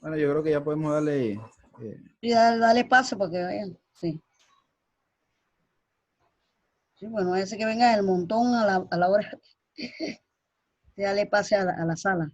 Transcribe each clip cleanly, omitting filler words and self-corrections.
Bueno, yo creo que ya podemos darle... Sí, dale paso para que vayan. Sí. Sí, bueno, ese que venga el montón a la hora. Dale pase a la sala.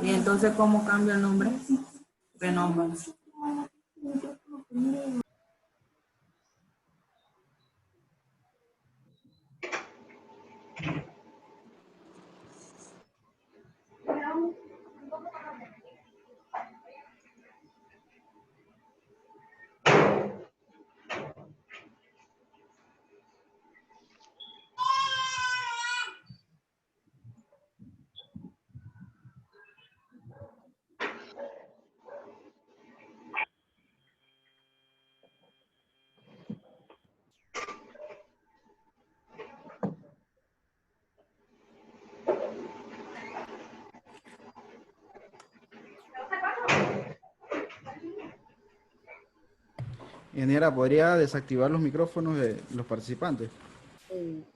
Y entonces, ¿cómo cambia el nombre? Renombran. Ingeniera, ¿podría desactivar los micrófonos de los participantes?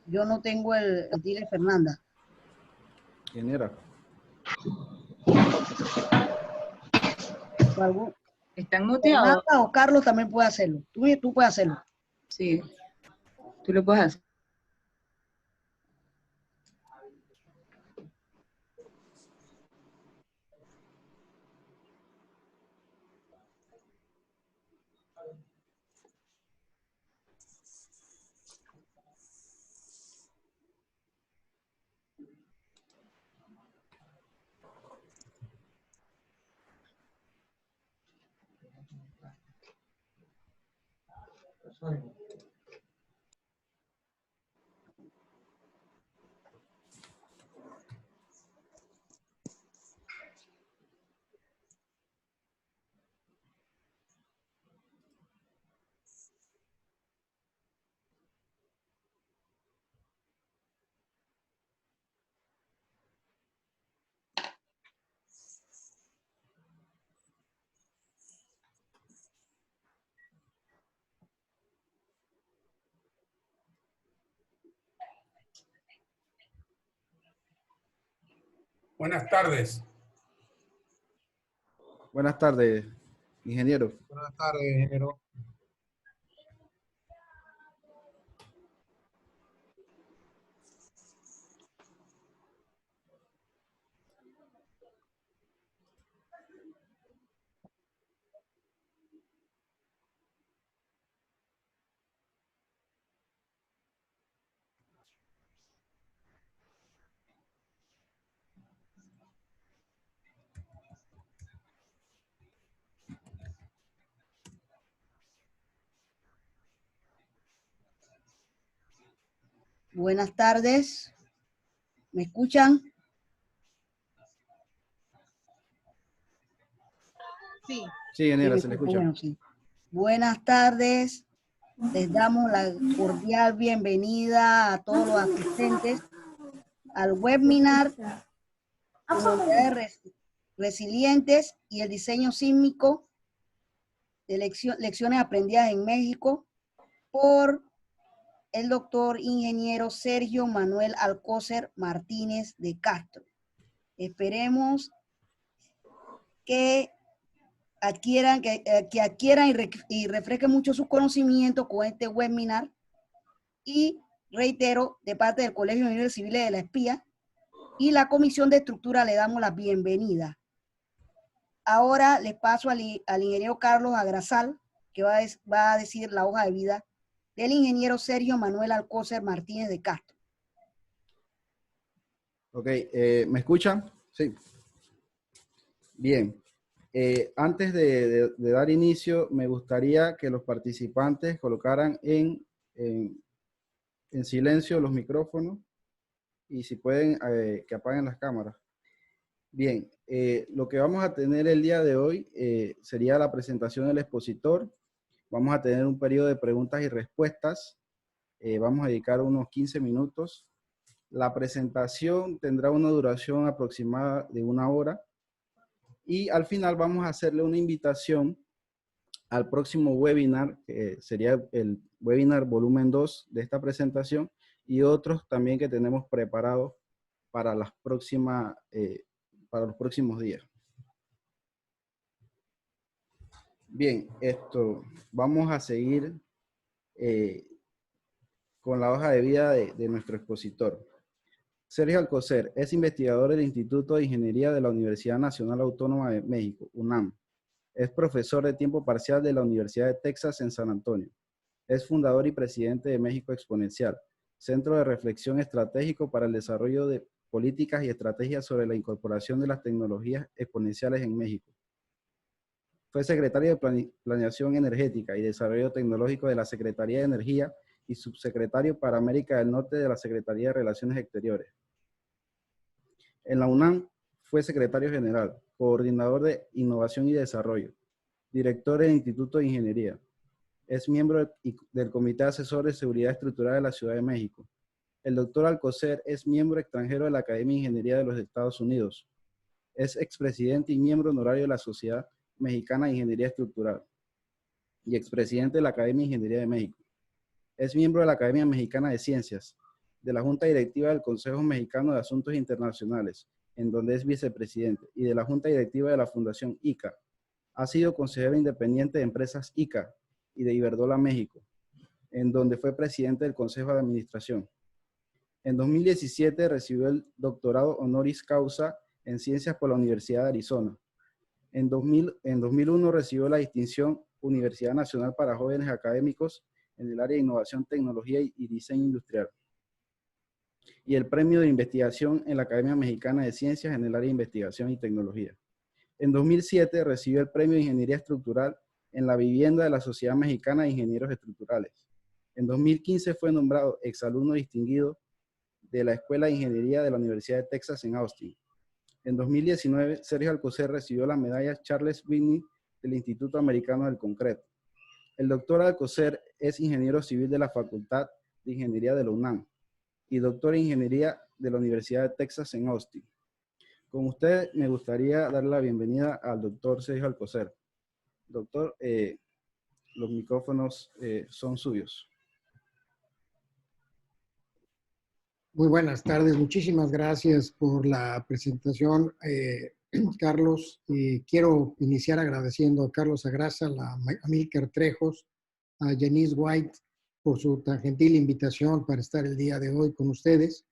Yo no tengo el dile Fernanda. Ingeniera. O algún- ¿Están muteados? Fernanda o Carlos también puede hacerlo. Tú puedes hacerlo. Sí. Tú lo puedes hacer. Buenas tardes. Buenas tardes, ingeniero. Buenas tardes, ingeniero. Buenas tardes. ¿Me escuchan? Sí. Sí, ingeniera, me se le escucho, escucha. bueno, sí. Buenas tardes. Les damos la cordial bienvenida a todos los asistentes al webinar Comunidades Resilientes y el Diseño Sísmico de Lecciones Aprendidas en México por el doctor ingeniero Sergio Manuel Alcócer Martínez de Castro. Esperemos que adquieran y refresquen mucho sus conocimientos con este webinar. Y reitero, de parte del Colegio de Ingenieros Civiles de La Espía y la Comisión de Estructura le damos la bienvenida. Ahora les paso al ingeniero Carlos Agrasal, que va a decir la hoja de vida del ingeniero Sergio Manuel Alcócer Martínez de Castro. Ok, ¿me escuchan? Sí. Bien. Antes de dar inicio, me gustaría que los participantes colocaran en silencio los micrófonos y si pueden, que apaguen las cámaras. Bien, lo que vamos a tener el día de hoy sería la presentación del expositor. Vamos a tener un periodo de preguntas y respuestas. Vamos a dedicar unos 15 minutos. La presentación tendrá una duración aproximada de 1 hora. Y al final vamos a hacerle una invitación al próximo webinar, que sería el webinar volumen 2 de esta presentación, y otros también que tenemos preparados para las próximas, para los próximos días. Bien, vamos a seguir con la hoja de vida de nuestro expositor. Sergio Alcocer es investigador del Instituto de Ingeniería de la Universidad Nacional Autónoma de México, UNAM. Es profesor de tiempo parcial de la Universidad de Texas en San Antonio. Es fundador y presidente de México Exponencial, Centro de Reflexión Estratégico para el Desarrollo de Políticas y Estrategias sobre la Incorporación de las Tecnologías Exponenciales en México. Fue secretario de Planeación Energética y Desarrollo Tecnológico de la Secretaría de Energía y subsecretario para América del Norte de la Secretaría de Relaciones Exteriores. En la UNAM fue secretario general, coordinador de Innovación y Desarrollo, director del Instituto de Ingeniería. Es miembro del Comité Asesor de Seguridad Estructural de la Ciudad de México. El doctor Alcocer es miembro extranjero de la Academia de Ingeniería de los Estados Unidos. Es expresidente y miembro honorario de la Sociedad Mexicana de Ingeniería Estructural y expresidente de la Academia de Ingeniería de México. Es miembro de la Academia Mexicana de Ciencias, de la Junta Directiva del Consejo Mexicano de Asuntos Internacionales, en donde es vicepresidente, y de la Junta Directiva de la Fundación ICA. Ha sido consejero independiente de Empresas ICA y de Iberdrola México, en donde fue presidente del Consejo de Administración. En 2017 recibió el doctorado honoris causa en Ciencias por la Universidad de Arizona. En 2001 recibió la distinción Universidad Nacional para Jóvenes Académicos en el área de Innovación, Tecnología y Diseño Industrial, y el Premio de Investigación en la Academia Mexicana de Ciencias en el área de Investigación y Tecnología. En 2007 recibió el Premio de Ingeniería Estructural en la Vivienda de la Sociedad Mexicana de Ingenieros Estructurales. En 2015 fue nombrado exalumno distinguido de la Escuela de Ingeniería de la Universidad de Texas en Austin. En 2019, Sergio Alcocer recibió la medalla Charles Whitney del Instituto Americano del Concreto. El doctor Alcocer es ingeniero civil de la Facultad de Ingeniería de la UNAM y doctor en Ingeniería de la Universidad de Texas en Austin. Con usted me gustaría darle la bienvenida al doctor Sergio Alcocer. Doctor, los micrófonos son suyos. Muy buenas tardes, muchísimas gracias por la presentación, Carlos. Quiero iniciar agradeciendo a Carlos Agrasa, a Amílcar Trejos, a Janice White por su tan gentil invitación para estar el día de hoy con ustedes.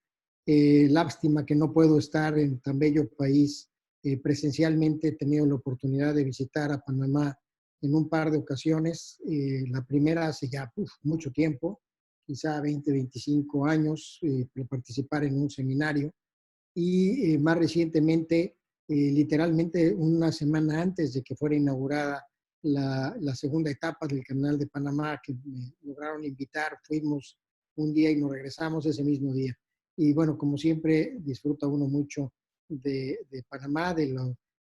Lástima que no puedo estar en tan bello país presencialmente. He tenido la oportunidad de visitar a Panamá en un par de ocasiones. La primera hace ya mucho tiempo, quizá 20, 25 años, para participar en un seminario. Y más recientemente, literalmente una semana antes de que fuera inaugurada la segunda etapa del Canal de Panamá, que me lograron invitar, fuimos un día y nos regresamos ese mismo día. Y bueno, como siempre, disfruta uno mucho de Panamá, de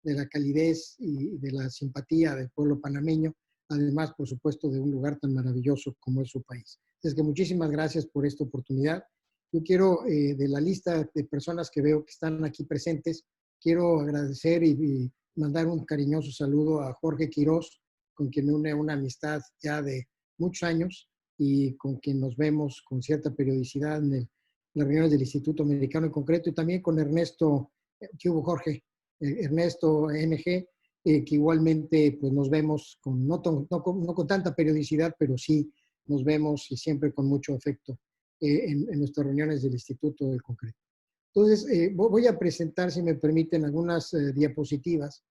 la calidez y de la simpatía del pueblo panameño, además, por supuesto, de un lugar tan maravilloso como es su país. Es que muchísimas gracias por esta oportunidad. Yo quiero, de la lista de personas que veo que están aquí presentes, quiero agradecer y mandar un cariñoso saludo a Jorge Quirós, con quien me une una amistad ya de muchos años y con quien nos vemos con cierta periodicidad en las reuniones del Instituto Americano en concreto, y también con Ernesto, ¿qué hubo, Jorge? Ernesto NG, que igualmente pues, nos vemos no con tanta periodicidad, pero sí nos vemos y siempre con mucho afecto en nuestras reuniones del Instituto del Concreto. Entonces, voy a presentar, si me permiten, algunas diapositivas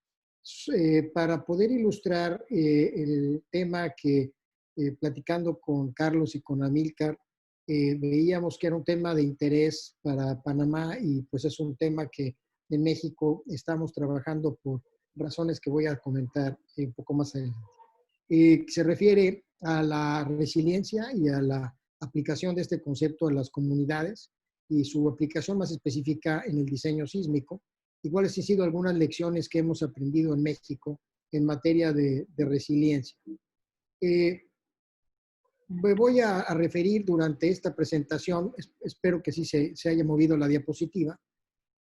para poder ilustrar el tema que, platicando con Carlos y con Amílcar, veíamos que era un tema de interés para Panamá y pues es un tema que en México estamos trabajando por razones que voy a comentar un poco más adelante. Se refiere a la resiliencia y a la aplicación de este concepto a las comunidades y su aplicación más específica en el diseño sísmico, y cuáles han sido algunas lecciones que hemos aprendido en México en materia de resiliencia. Me voy a referir durante esta presentación, espero que sí se haya movido la diapositiva,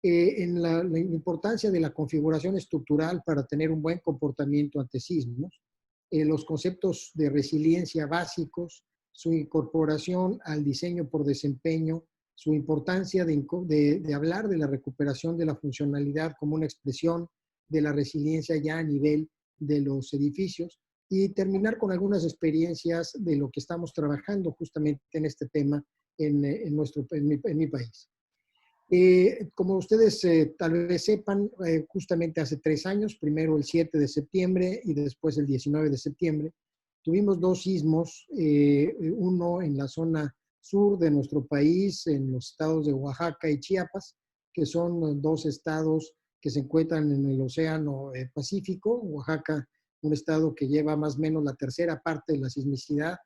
en la importancia de la configuración estructural para tener un buen comportamiento ante sismos, los conceptos de resiliencia básicos, su incorporación al diseño por desempeño, su importancia de hablar de la recuperación de la funcionalidad como una expresión de la resiliencia ya a nivel de los edificios, y terminar con algunas experiencias de lo que estamos trabajando justamente en este tema en mi país. Como ustedes tal vez sepan, justamente hace 3 años, primero el 7 de septiembre y después el 19 de septiembre, tuvimos 2 sismos, uno en la zona sur de nuestro país, en los estados de Oaxaca y Chiapas, que son 2 estados que se encuentran en el Océano Pacífico. Oaxaca, un estado que lleva más o menos la tercera parte de la sismicidad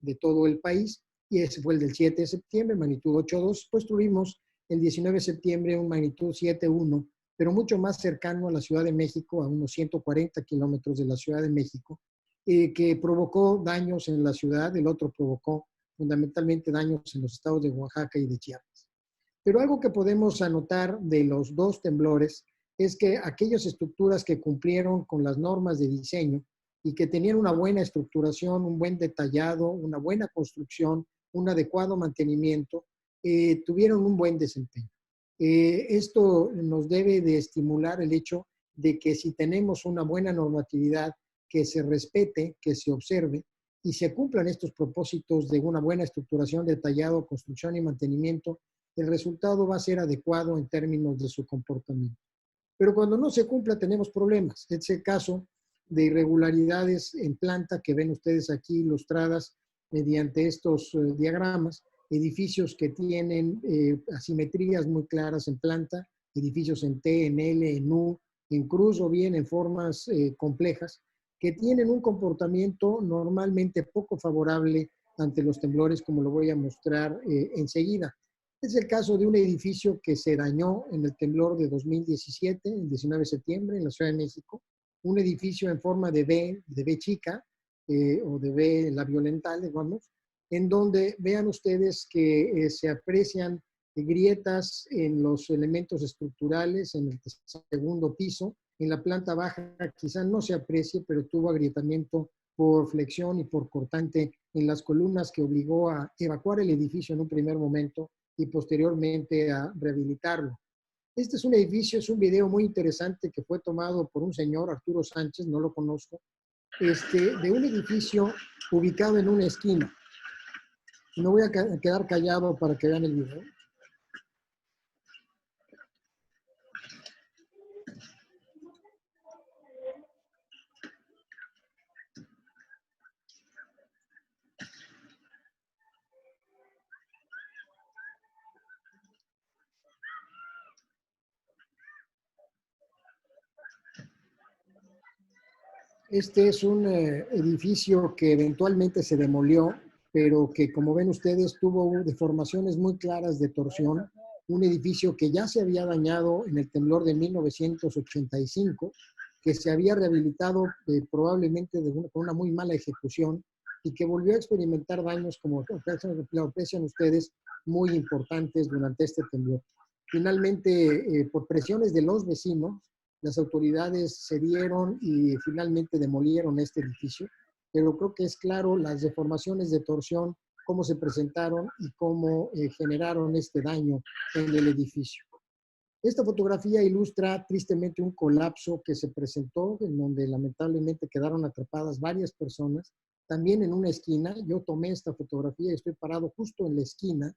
de todo el país, y ese fue el del 7 de septiembre, magnitud 8.2. Pues tuvimos el 19 de septiembre un magnitud 7.1, pero mucho más cercano a la Ciudad de México, a unos 140 kilómetros de la Ciudad de México, que provocó daños en la ciudad. El otro provocó fundamentalmente daños en los estados de Oaxaca y de Chiapas. Pero algo que podemos anotar de los 2 temblores es que aquellas estructuras que cumplieron con las normas de diseño y que tenían una buena estructuración, un buen detallado, una buena construcción, un adecuado mantenimiento, tuvieron un buen desempeño. Esto nos debe de estimular el hecho de que si tenemos una buena normatividad, que se respete, que se observe y se cumplan estos propósitos de una buena estructuración, detallado, construcción y mantenimiento, el resultado va a ser adecuado en términos de su comportamiento. Pero cuando no se cumpla tenemos problemas. Es el caso de irregularidades en planta que ven ustedes aquí ilustradas mediante estos diagramas, edificios que tienen asimetrías muy claras en planta, edificios en T, en L, en U, en cruz o bien en formas complejas, que tienen un comportamiento normalmente poco favorable ante los temblores, como lo voy a mostrar enseguida. Es el caso de un edificio que se dañó en el temblor de 2017, el 19 de septiembre, en la Ciudad de México. Un edificio en forma de B chica, o de B la violental, digamos, en donde vean ustedes que se aprecian grietas en los elementos estructurales, en el segundo piso. En la planta baja quizá no se aprecie, pero tuvo agrietamiento por flexión y por cortante en las columnas, que obligó a evacuar el edificio en un primer momento y posteriormente a rehabilitarlo. Este es un edificio, es un video muy interesante que fue tomado por un señor, Arturo Sánchez, no lo conozco, de un edificio ubicado en una esquina. No voy a quedar callado para que vean el video. Este es un edificio que eventualmente se demolió, pero que, como ven ustedes, tuvo deformaciones muy claras de torsión. Un edificio que ya se había dañado en el temblor de 1985, que se había rehabilitado probablemente con una muy mala ejecución, y que volvió a experimentar daños, como lo aprecian ustedes, muy importantes durante este temblor. Finalmente, por presiones de los vecinos, las autoridades cedieron y finalmente demolieron este edificio, pero creo que es claro las deformaciones de torsión, cómo se presentaron y cómo generaron este daño en el edificio. Esta fotografía ilustra tristemente un colapso que se presentó, en donde lamentablemente quedaron atrapadas varias personas, también en una esquina. Yo tomé esta fotografía y estoy parado justo en la esquina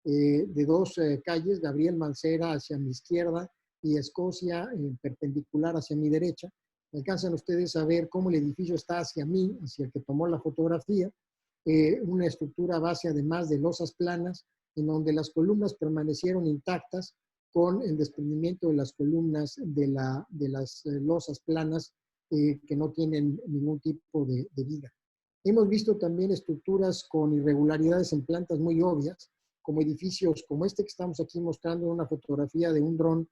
de 2 calles, Gabriel Mancera hacia mi izquierda y Escocia en perpendicular hacia mi derecha. Alcanzan ustedes a ver cómo el edificio está hacia mí, hacia el que tomó la fotografía, una estructura base además de losas planas, en donde las columnas permanecieron intactas, con el desprendimiento de las columnas de las losas planas que no tienen ningún tipo de viga. Hemos visto también estructuras con irregularidades en plantas muy obvias, como edificios como este que estamos aquí mostrando en una fotografía de un dron,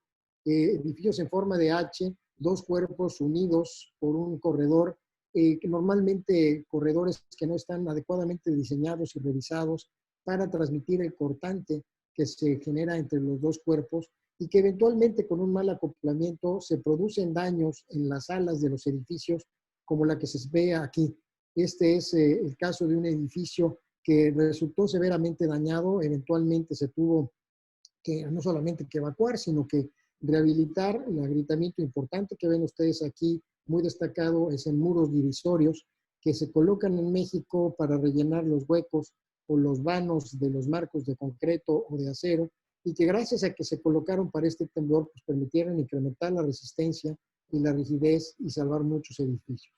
edificios en forma de H, dos cuerpos unidos por un corredor, que normalmente corredores que no están adecuadamente diseñados y revisados para transmitir el cortante que se genera entre los dos cuerpos y que eventualmente con un mal acoplamiento se producen daños en las alas de los edificios, como la que se ve aquí. Este es el caso de un edificio que resultó severamente dañado. Eventualmente se tuvo que no solamente que evacuar, sino que rehabilitar. El agrietamiento importante que ven ustedes aquí, muy destacado, es en muros divisorios que se colocan en México para rellenar los huecos o los vanos de los marcos de concreto o de acero, y que gracias a que se colocaron para este temblor, pues permitieron incrementar la resistencia y la rigidez y salvar muchos edificios.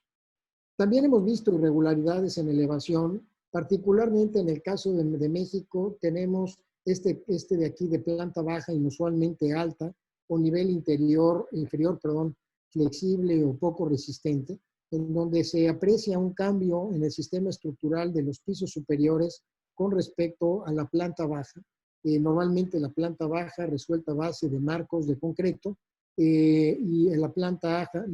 También hemos visto irregularidades en elevación, particularmente en el caso de México. Tenemos este de aquí de planta baja inusualmente alta o nivel inferior, flexible o poco resistente, en donde se aprecia un cambio en el sistema estructural de los pisos superiores con respecto a la planta baja. Normalmente la planta baja resuelta a base de marcos de concreto y en la planta alta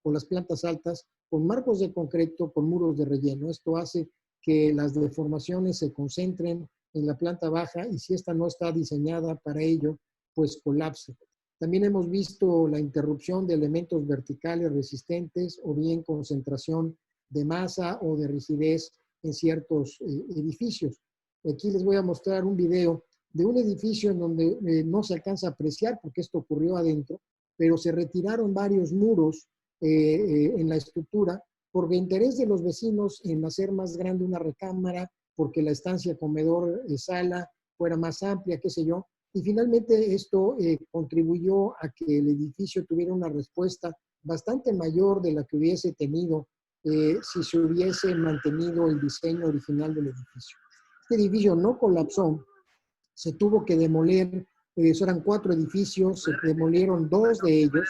o las plantas altas con marcos de concreto con muros de relleno. Esto hace que las deformaciones se concentren en la planta baja y si esta no está diseñada para ello, pues colapse. También hemos visto la interrupción de elementos verticales resistentes o bien concentración de masa o de rigidez en ciertos edificios. Aquí les voy a mostrar un video de un edificio en donde no se alcanza a apreciar porque esto ocurrió adentro, pero se retiraron varios muros en la estructura por interés de los vecinos en hacer más grande una recámara, porque la estancia comedor-sala fuera más amplia, qué sé yo. Y finalmente esto contribuyó a que el edificio tuviera una respuesta bastante mayor de la que hubiese tenido si se hubiese mantenido el diseño original del edificio. Este edificio no colapsó, se tuvo que demoler, eran 4 edificios, se demolieron 2 de ellos,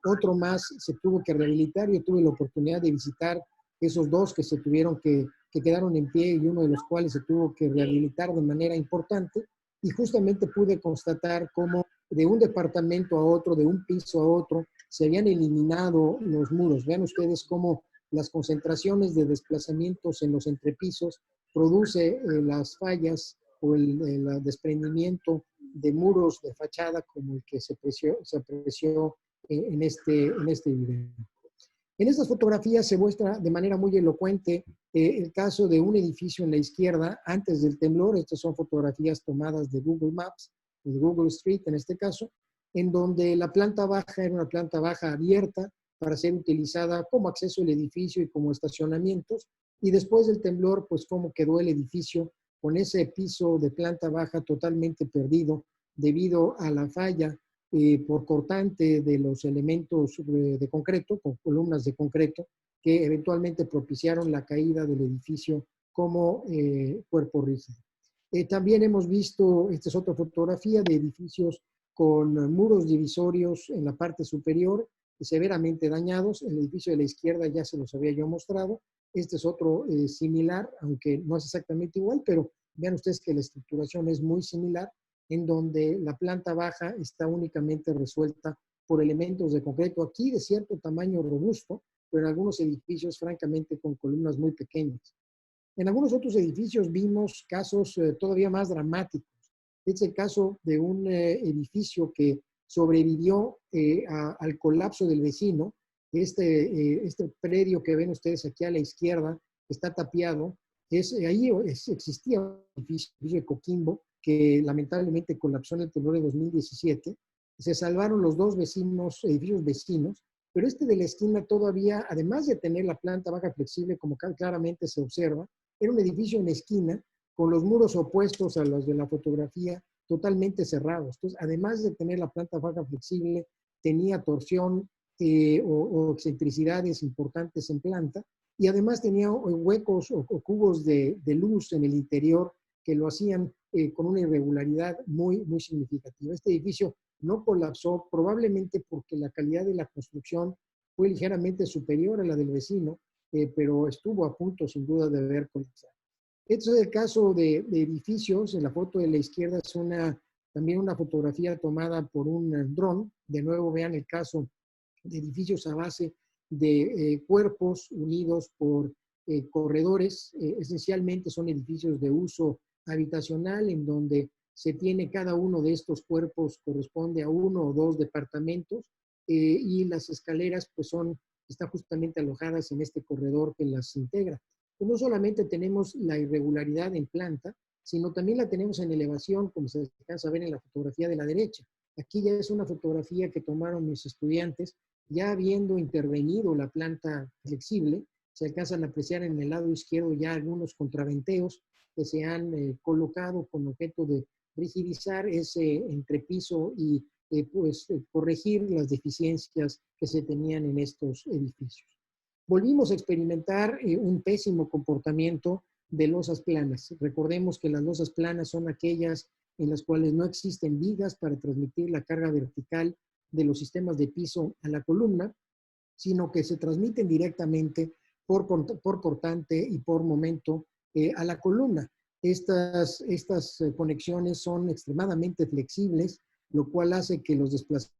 otro más se tuvo que rehabilitar. Yo tuve la oportunidad de visitar esos 2 que se tuvieron que quedaron en pie y uno de los cuales se tuvo que rehabilitar de manera importante, y justamente pude constatar cómo de un departamento a otro, de un piso a otro, se habían eliminado los muros. Vean ustedes cómo las concentraciones de desplazamientos en los entrepisos produce las fallas o el desprendimiento de muros de fachada como el que se apreció en este video. En estas fotografías se muestra de manera muy elocuente el caso de un edificio en la izquierda antes del temblor. Estas son fotografías tomadas de Google Maps, de Google Street en este caso, en donde la planta baja era una planta baja abierta para ser utilizada como acceso al edificio y como estacionamientos. Y después del temblor, pues cómo quedó el edificio con ese piso de planta baja totalmente perdido debido a la falla por cortante de los elementos de concreto, con columnas de concreto, que eventualmente propiciaron la caída del edificio como cuerpo rígido. También hemos visto, esta es otra fotografía de edificios con muros divisorios en la parte superior, severamente dañados. El edificio de la izquierda ya se los había yo mostrado. Este es otro similar, aunque no es exactamente igual, pero vean ustedes que la estructuración es muy similar, en donde la planta baja está únicamente resuelta por elementos de concreto, aquí de cierto tamaño robusto, pero en algunos edificios francamente con columnas muy pequeñas. En algunos otros edificios vimos casos todavía más dramáticos. Es el caso de un edificio que sobrevivió al colapso del vecino. Este predio que ven ustedes aquí a la izquierda está tapiado. Existía un edificio de Coquimbo que lamentablemente colapsó en el temblor de 2017. Se salvaron los 2 edificios vecinos, pero este de la esquina todavía, además de tener la planta baja flexible, como claramente se observa, era un edificio en la esquina con los muros opuestos a los de la fotografía, totalmente cerrados. Entonces, además de tener la planta baja flexible, tenía torsión o excentricidades importantes en planta, y además tenía huecos o cubos de luz en el interior que lo hacían con una irregularidad muy significativa. Este edificio no colapsó, probablemente porque la calidad de la construcción fue ligeramente superior a la del vecino, pero estuvo a punto, sin duda, de haber colapsado. Este es el caso de edificios. En la foto de la izquierda es también una fotografía tomada por un dron. De nuevo, vean el caso de edificios a base de cuerpos unidos por corredores. Esencialmente son edificios de uso habitacional en donde se tiene cada uno de estos cuerpos corresponde a uno o dos departamentos y las escaleras pues están justamente alojadas en este corredor que las integra. Pues no solamente tenemos la irregularidad en planta, sino también la tenemos en elevación, como se alcanza a ver en la fotografía de la derecha. Aquí ya es una fotografía que tomaron mis estudiantes, ya habiendo intervenido la planta flexible. Se alcanzan a apreciar en el lado izquierdo ya algunos contraventeos que se han colocado con objeto de rigidizar ese entrepiso y corregir las deficiencias que se tenían en estos edificios. Volvimos a experimentar un pésimo comportamiento de losas planas. Recordemos que las losas planas son aquellas en las cuales no existen vigas para transmitir la carga vertical de los sistemas de piso a la columna, sino que se transmiten directamente por portante y por momento a la columna. Estas conexiones son extremadamente flexibles, lo cual hace que los desplazamientos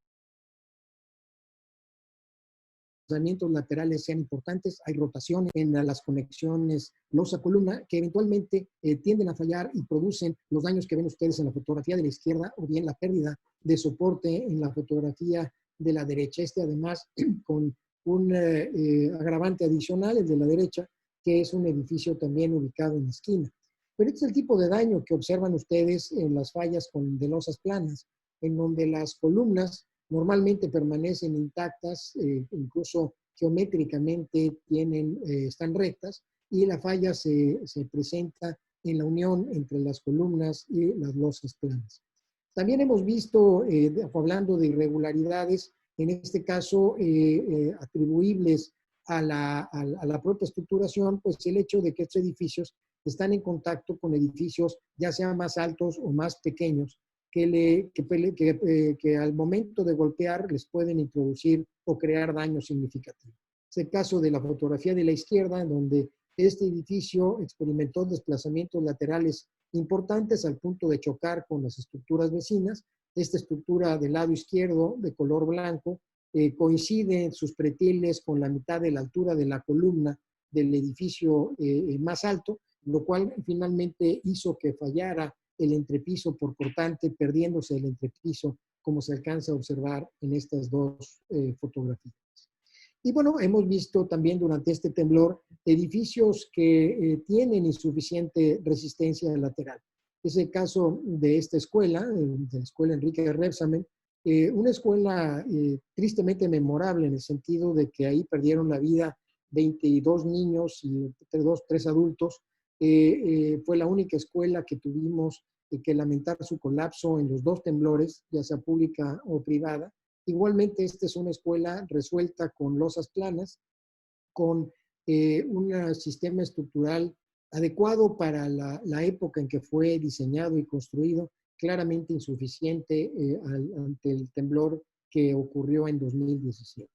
laterales sean importantes. Hay rotaciones en las conexiones losa-columna que eventualmente tienden a fallar y producen los daños que ven ustedes en la fotografía de la izquierda o bien la pérdida de soporte en la fotografía de la derecha. Además con un agravante adicional, el de la derecha, que es un edificio también ubicado en la esquina. Pero este es el tipo de daño que observan ustedes en las fallas de losas planas, en donde las columnas normalmente permanecen intactas, incluso geométricamente están rectas, y la falla se presenta en la unión entre las columnas y las losas planas. También hemos visto, hablando de irregularidades, en este caso atribuibles a la propia estructuración, pues el hecho de que estos edificios están en contacto con edificios ya sean más altos o más pequeños, que al momento de golpear les pueden introducir o crear daño significativo. Es el caso de la fotografía de la izquierda, en donde este edificio experimentó desplazamientos laterales importantes al punto de chocar con las estructuras vecinas. Esta estructura del lado izquierdo, de color blanco, coincide en sus pretiles con la mitad de la altura de la columna del edificio más alto, lo cual finalmente hizo que fallara el entrepiso por cortante, perdiéndose el entrepiso, como se alcanza a observar en estas dos fotografías. Y bueno, hemos visto también durante este temblor edificios que tienen insuficiente resistencia lateral. Es el caso de esta escuela, de la escuela Enrique Rebsamen, una escuela tristemente memorable en el sentido de que ahí perdieron la vida 22 niños y 3 adultos. Fue la única escuela que tuvimos que lamentar su colapso en los 2 temblores, ya sea pública o privada. Igualmente, esta es una escuela resuelta con losas planas, con un sistema estructural adecuado para la época en que fue diseñado y construido, claramente insuficiente ante el temblor que ocurrió en 2017.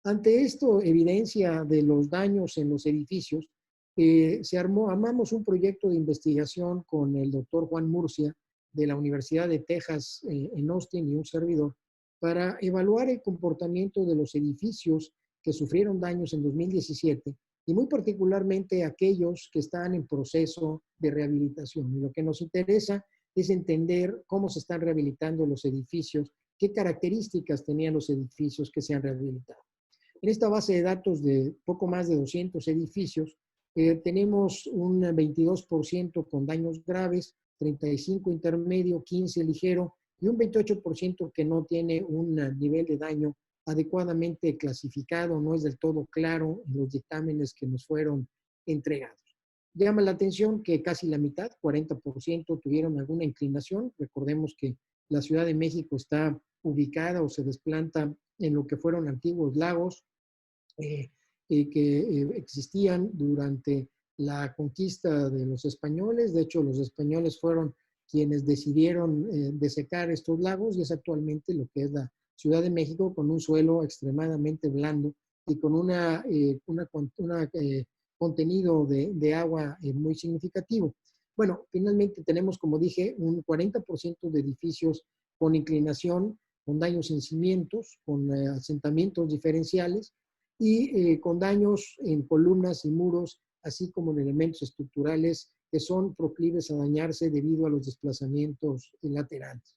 Ante esto, evidencia de los daños en los edificios, armamos un proyecto de investigación con el doctor Juan Murcia de la Universidad de Texas en Austin y un servidor para evaluar el comportamiento de los edificios que sufrieron daños en 2017 y muy particularmente aquellos que están en proceso de rehabilitación. Y lo que nos interesa es entender cómo se están rehabilitando los edificios, qué características tenían los edificios que se han rehabilitado. En esta base de datos de poco más de 200 edificios, tenemos un 22% con daños graves, 35% intermedio, 15% ligero y un 28% que no tiene un nivel de daño adecuadamente clasificado, no es del todo claro en los dictámenes que nos fueron entregados. Llama la atención que casi la mitad, 40%, tuvieron alguna inclinación. Recordemos que la Ciudad de México está ubicada o se desplanta en lo que fueron antiguos lagos que existían durante la conquista de los españoles. De hecho, los españoles fueron quienes decidieron desecar estos lagos, y es actualmente lo que es la Ciudad de México, con un suelo extremadamente blando y con un contenido de agua muy significativo. Bueno, finalmente tenemos, como dije, un 40% de edificios con inclinación, con daños en cimientos, con asentamientos diferenciales y con daños en columnas y muros, así como en elementos estructurales que son proclives a dañarse debido a los desplazamientos laterales.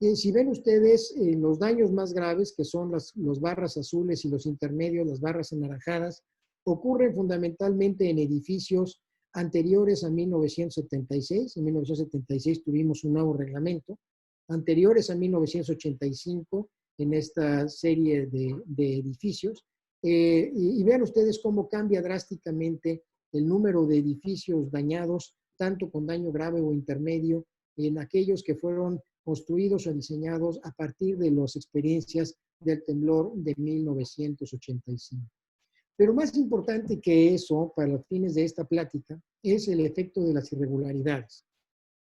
Si ven ustedes los daños más graves, que son las barras azules y los intermedios, las barras anaranjadas, ocurren fundamentalmente en edificios anteriores a 1976. En 1976 tuvimos un nuevo reglamento. Anteriores a 1985, en esta serie de edificios. Y vean ustedes cómo cambia drásticamente el número de edificios dañados, tanto con daño grave o intermedio, en aquellos que fueron construidos o diseñados a partir de las experiencias del temblor de 1985. Pero más importante que eso, para los fines de esta plática, es el efecto de las irregularidades.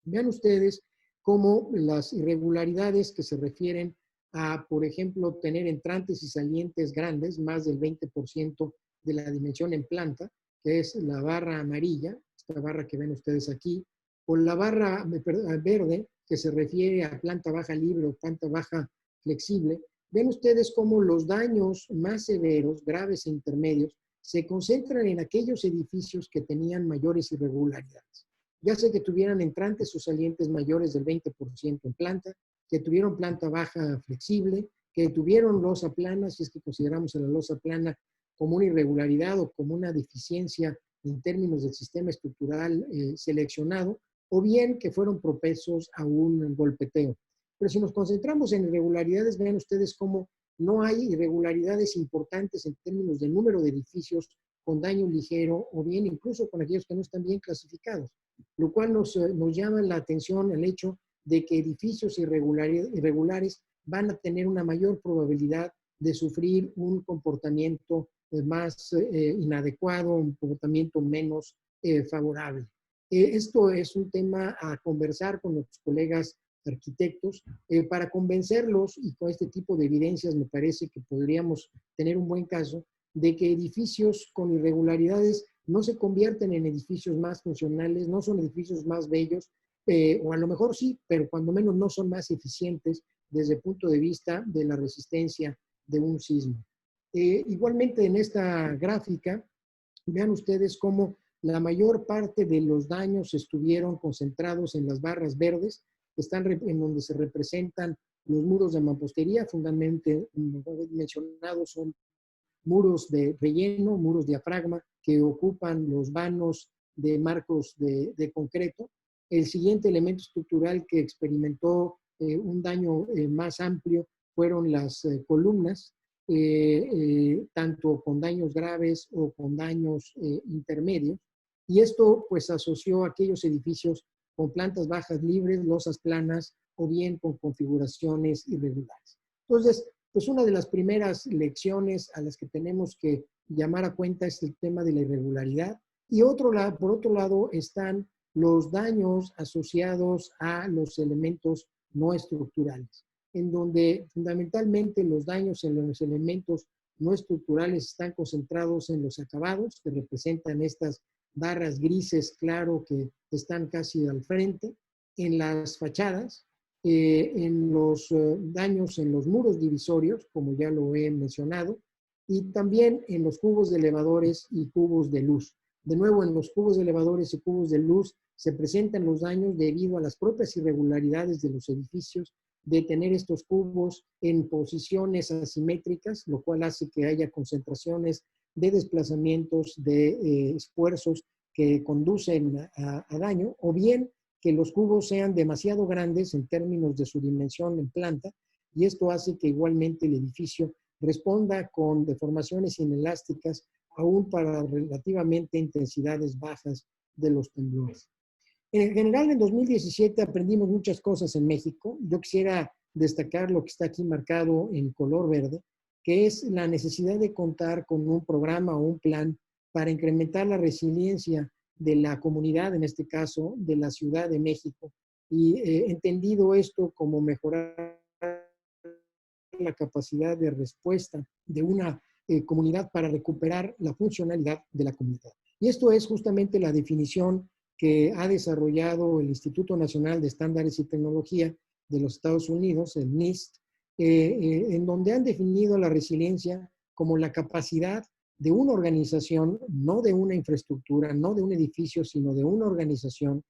Vean ustedes cómo las irregularidades que se refieren a, por ejemplo, tener entrantes y salientes grandes, más del 20% de la dimensión en planta, que es la barra amarilla, esta barra que ven ustedes aquí, o la barra verde, que se refiere a planta baja libre o planta baja flexible. Ven ustedes cómo los daños más severos, graves e intermedios, se concentran en aquellos edificios que tenían mayores irregularidades. Ya sea que tuvieran entrantes o salientes mayores del 20% en planta, que tuvieron planta baja flexible, que tuvieron losa plana, si es que consideramos a la losa plana como una irregularidad o como una deficiencia en términos del sistema estructural seleccionado, o bien que fueron propensos a un golpeteo. Pero si nos concentramos en irregularidades, vean ustedes cómo no hay irregularidades importantes en términos de número de edificios con daño ligero, o bien incluso con aquellos que no están bien clasificados, lo cual nos llama la atención el hecho de que edificios irregulares van a tener una mayor probabilidad de sufrir un comportamiento más inadecuado, un comportamiento menos favorable. Esto es un tema a conversar con nuestros colegas arquitectos para convencerlos, y con este tipo de evidencias me parece que podríamos tener un buen caso de que edificios con irregularidades no se convierten en edificios más funcionales, no son edificios más bellos, o a lo mejor sí, pero cuando menos no son más eficientes desde el punto de vista de la resistencia de un sismo. Igualmente en esta gráfica, vean ustedes cómo la mayor parte de los daños estuvieron concentrados en las barras verdes, están en donde se representan los muros de mampostería, fundamentalmente mencionados son muros de relleno, muros diafragma, que ocupan los vanos de marcos de concreto. El siguiente elemento estructural que experimentó un daño más amplio fueron las columnas, tanto con daños graves o con daños intermedios. Y esto pues asoció a aquellos edificios con plantas bajas libres, losas planas o bien con configuraciones irregulares. Entonces, pues una de las primeras lecciones a las que tenemos que llamar a cuenta es el tema de la irregularidad. Y por otro lado están los daños asociados a los elementos no estructurales, en donde fundamentalmente los daños en los elementos no estructurales están concentrados en los acabados, que representan estas barras grises claro que están casi al frente, en las fachadas, en los daños en los muros divisorios, como ya lo he mencionado, y también en los cubos de elevadores y cubos de luz. De nuevo, en los cubos de elevadores y cubos de luz se presentan los daños debido a las propias irregularidades de los edificios, de tener estos cubos en posiciones asimétricas, lo cual hace que haya concentraciones de desplazamientos, de esfuerzos que conducen a daño, o bien que los cubos sean demasiado grandes en términos de su dimensión en planta, y esto hace que igualmente el edificio responda con deformaciones inelásticas aún para relativamente intensidades bajas de los temblores. En general, en 2017 aprendimos muchas cosas en México. Yo quisiera destacar lo que está aquí marcado en color verde, que es la necesidad de contar con un programa o un plan para incrementar la resiliencia de la comunidad, en este caso de la Ciudad de México, y entendido esto como mejorar la capacidad de respuesta de una comunidad para recuperar la funcionalidad de la comunidad. Y esto es justamente la definición que ha desarrollado el Instituto Nacional de Estándares y Tecnología de los Estados Unidos, el NIST, en donde han definido la resiliencia como la capacidad de una organización, no de una infraestructura, no de un edificio, sino de una organización,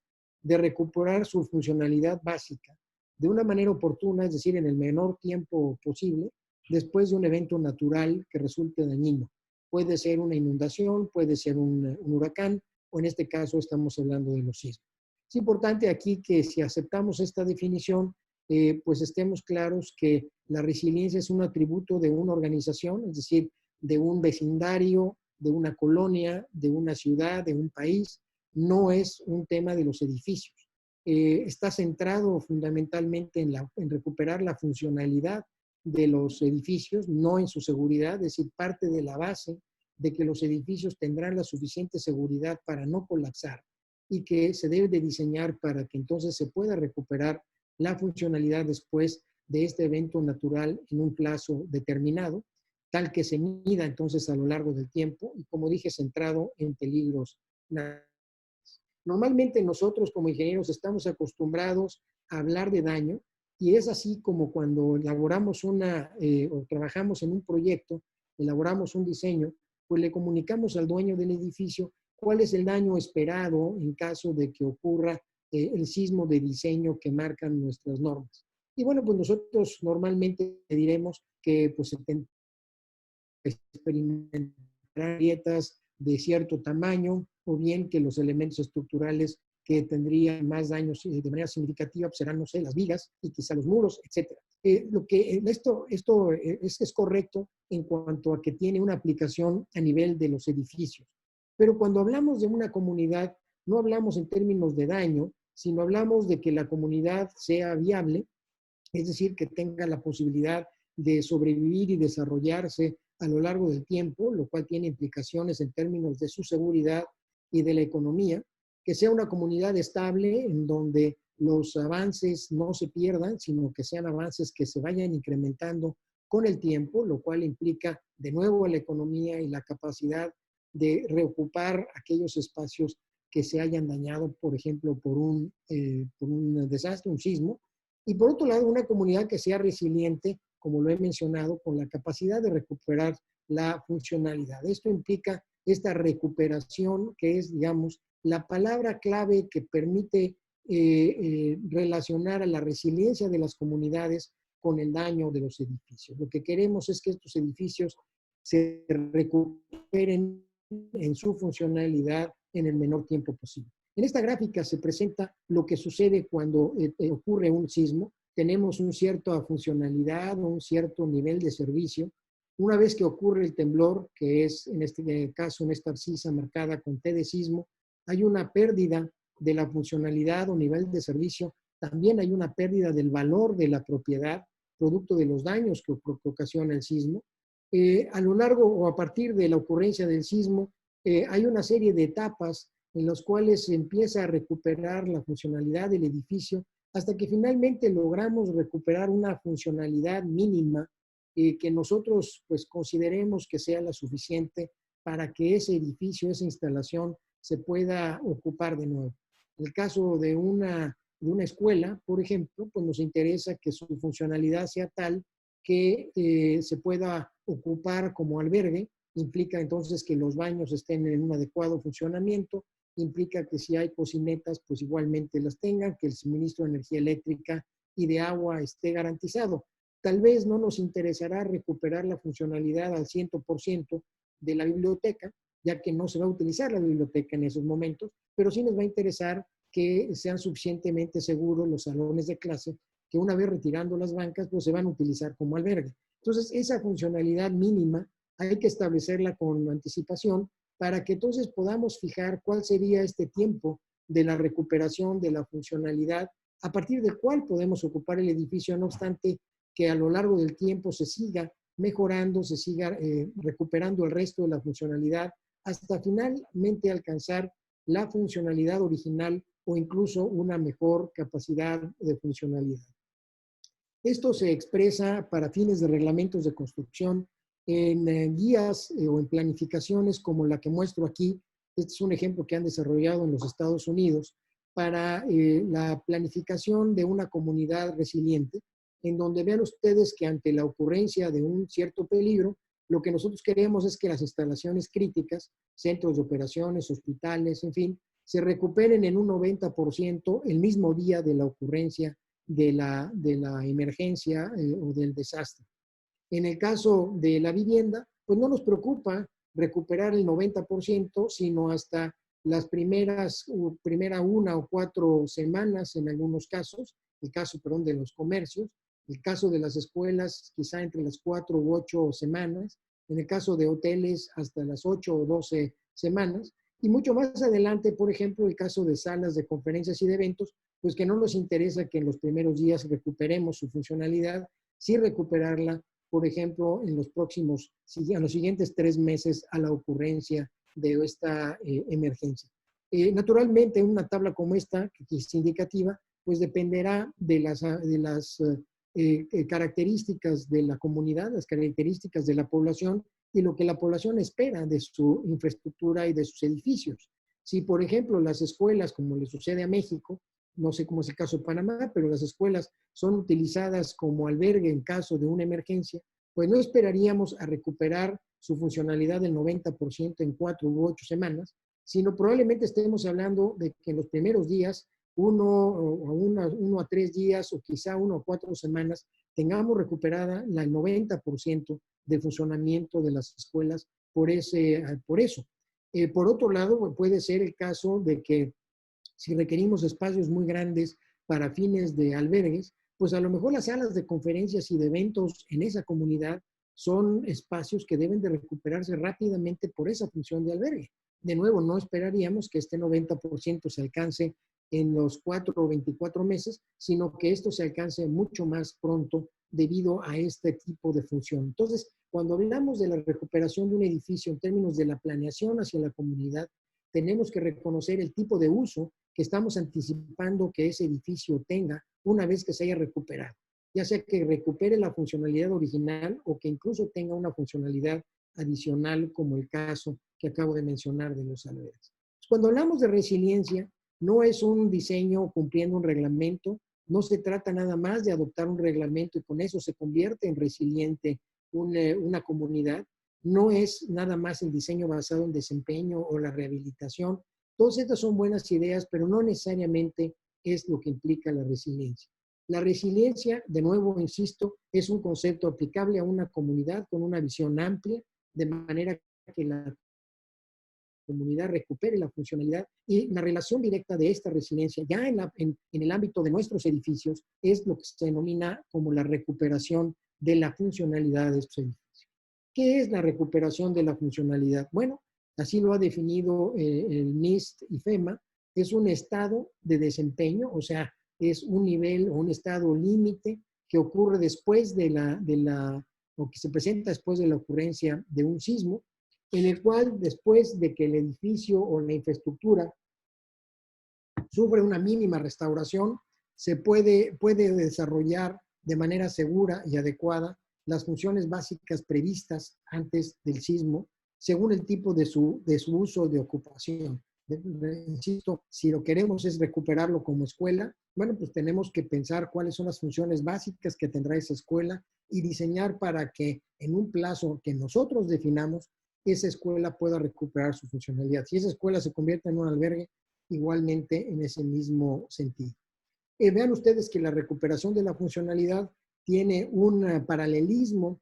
de recuperar su funcionalidad básica de una manera oportuna, es decir, en el menor tiempo posible, después de un evento natural que resulte dañino. Puede ser una inundación, puede ser un huracán, o en este caso estamos hablando de los sismos. Es importante aquí que si aceptamos esta definición, pues estemos claros que la resiliencia es un atributo de una organización, es decir, de un vecindario, de una colonia, de una ciudad, de un país, no es un tema de los edificios. Está centrado fundamentalmente en recuperar la funcionalidad de los edificios, no en su seguridad, es decir, parte de la base de que los edificios tendrán la suficiente seguridad para no colapsar y que se debe de diseñar para que entonces se pueda recuperar la funcionalidad después de este evento natural en un plazo determinado, tal que se mida entonces a lo largo del tiempo y, como dije, centrado en peligros naturales. Normalmente nosotros como ingenieros estamos acostumbrados a hablar de daño y es así como cuando elaboramos o trabajamos en un proyecto, elaboramos un diseño, pues le comunicamos al dueño del edificio cuál es el daño esperado en caso de que ocurra el sismo de diseño que marcan nuestras normas. Y bueno, pues nosotros normalmente diremos que pues, se experimentarán grietas de cierto tamaño, o bien que los elementos estructurales que tendrían más daños de manera significativa pues serán, no sé, las vigas y quizá los muros, etc. Esto es correcto en cuanto a que tiene una aplicación a nivel de los edificios. Pero cuando hablamos de una comunidad, no hablamos en términos de daño, sino hablamos de que la comunidad sea viable, es decir, que tenga la posibilidad de sobrevivir y desarrollarse a lo largo del tiempo, lo cual tiene implicaciones en términos de su seguridad y de la economía, que sea una comunidad estable en donde los avances no se pierdan, sino que sean avances que se vayan incrementando con el tiempo, lo cual implica de nuevo la economía y la capacidad de reocupar aquellos espacios que se hayan dañado, por ejemplo, por un desastre, un sismo. Y por otro lado, una comunidad que sea resiliente, como lo he mencionado, con la capacidad de recuperar la funcionalidad. Esto implica esta recuperación, que es, digamos, la palabra clave que permite relacionar a la resiliencia de las comunidades con el daño de los edificios. Lo que queremos es que estos edificios se recuperen en su funcionalidad en el menor tiempo posible. En esta gráfica se presenta lo que sucede cuando ocurre un sismo. Tenemos una cierta funcionalidad o un cierto nivel de servicio. Una vez que ocurre el temblor, que es en este caso en esta abscisa marcada con T de sismo, hay una pérdida de la funcionalidad o nivel de servicio. También hay una pérdida del valor de la propiedad, producto de los daños que ocasiona el sismo. A lo largo o a partir de la ocurrencia del sismo, hay una serie de etapas en las cuales se empieza a recuperar la funcionalidad del edificio hasta que finalmente logramos recuperar una funcionalidad mínima que nosotros pues consideremos que sea la suficiente para que ese edificio, esa instalación se pueda ocupar de nuevo. En el caso de una escuela, por ejemplo, pues nos interesa que su funcionalidad sea tal que se pueda ocupar como albergue. Implica entonces que los baños estén en un adecuado funcionamiento, implica que si hay cocinetas, pues igualmente las tengan, que el suministro de energía eléctrica y de agua esté garantizado. Tal vez no nos interesará recuperar la funcionalidad al 100% de la biblioteca, ya que no se va a utilizar la biblioteca en esos momentos, pero sí nos va a interesar que sean suficientemente seguros los salones de clase, que una vez retirando las bancas, pues se van a utilizar como albergue. Entonces, esa funcionalidad mínima hay que establecerla con anticipación para que entonces podamos fijar cuál sería este tiempo de la recuperación de la funcionalidad, a partir del cual podemos ocupar el edificio, no obstante que a lo largo del tiempo se siga mejorando, se siga recuperando el resto de la funcionalidad, hasta finalmente alcanzar la funcionalidad original o incluso una mejor capacidad de funcionalidad. Esto se expresa para fines de reglamentos de construcción en guías o en planificaciones como la que muestro aquí. Este es un ejemplo que han desarrollado en los Estados Unidos para la planificación de una comunidad resiliente, en donde vean ustedes que ante la ocurrencia de un cierto peligro, lo que nosotros queremos es que las instalaciones críticas, centros de operaciones, hospitales, en fin, se recuperen en un 90% el mismo día de la ocurrencia de la emergencia o del desastre. En el caso de la vivienda, pues no nos preocupa recuperar el 90%, sino hasta las primera 1 o 4 semanas en algunos casos, el caso, perdón, de los comercios, el caso de las escuelas, quizá entre las 4 u 8 semanas, en el caso de hoteles hasta las 8 o 12 semanas, y mucho más adelante, por ejemplo, el caso de salas de conferencias y de eventos, pues que no nos interesa que en los primeros días recuperemos su funcionalidad, sí recuperarla, por ejemplo, en los siguientes 3 meses a la ocurrencia de esta emergencia. Naturalmente, una tabla como esta, que es indicativa, pues dependerá de las características de la comunidad, las características de la población y lo que la población espera de su infraestructura y de sus edificios. Si, por ejemplo, las escuelas, como le sucede a México, no sé cómo es el caso de Panamá, pero las escuelas son utilizadas como albergue en caso de una emergencia, pues no esperaríamos a recuperar su funcionalidad del 90% en 4 u 8 semanas, sino probablemente estemos hablando de que en los primeros días, 1 a 3 días o quizá 1 a 4 semanas, tengamos recuperada el 90% de funcionamiento de las escuelas por eso. Por otro lado, puede ser el caso de que si requerimos espacios muy grandes para fines de albergues, pues a lo mejor las salas de conferencias y de eventos en esa comunidad son espacios que deben de recuperarse rápidamente por esa función de albergue. De nuevo, no esperaríamos que este 90% se alcance en los 4 o 24 meses, sino que esto se alcance mucho más pronto debido a este tipo de función. Entonces, cuando hablamos de la recuperación de un edificio en términos de la planeación hacia la comunidad, tenemos que reconocer el tipo de uso que estamos anticipando que ese edificio tenga una vez que se haya recuperado, ya sea que recupere la funcionalidad original o que incluso tenga una funcionalidad adicional, como el caso que acabo de mencionar de los albergues. Cuando hablamos de resiliencia, no es un diseño cumpliendo un reglamento, no se trata nada más de adoptar un reglamento y con eso se convierte en resiliente una comunidad, no es nada más el diseño basado en desempeño o la rehabilitación. Todas estas son buenas ideas, pero no necesariamente es lo que implica la resiliencia. La resiliencia, de nuevo, insisto, es un concepto aplicable a una comunidad con una visión amplia, de manera que la comunidad recupere la funcionalidad y la relación directa de esta resiliencia ya en el ámbito de nuestros edificios es lo que se denomina como la recuperación de la funcionalidad de estos edificios. ¿Qué es la recuperación de la funcionalidad? Bueno, así lo ha definido el NIST y FEMA, es un estado de desempeño, o sea, es un nivel o un estado límite que ocurre después o que se presenta después de la ocurrencia de un sismo, en el cual después de que el edificio o la infraestructura sufre una mínima restauración, se puede desarrollar de manera segura y adecuada las funciones básicas previstas antes del sismo, según el tipo de su uso de ocupación. Insisto, si lo queremos es recuperarlo como escuela, bueno, pues tenemos que pensar cuáles son las funciones básicas que tendrá esa escuela y diseñar para que en un plazo que nosotros definamos, esa escuela pueda recuperar su funcionalidad. Si esa escuela se convierte en un albergue, igualmente en ese mismo sentido. Vean ustedes que la recuperación de la funcionalidad tiene un paralelismo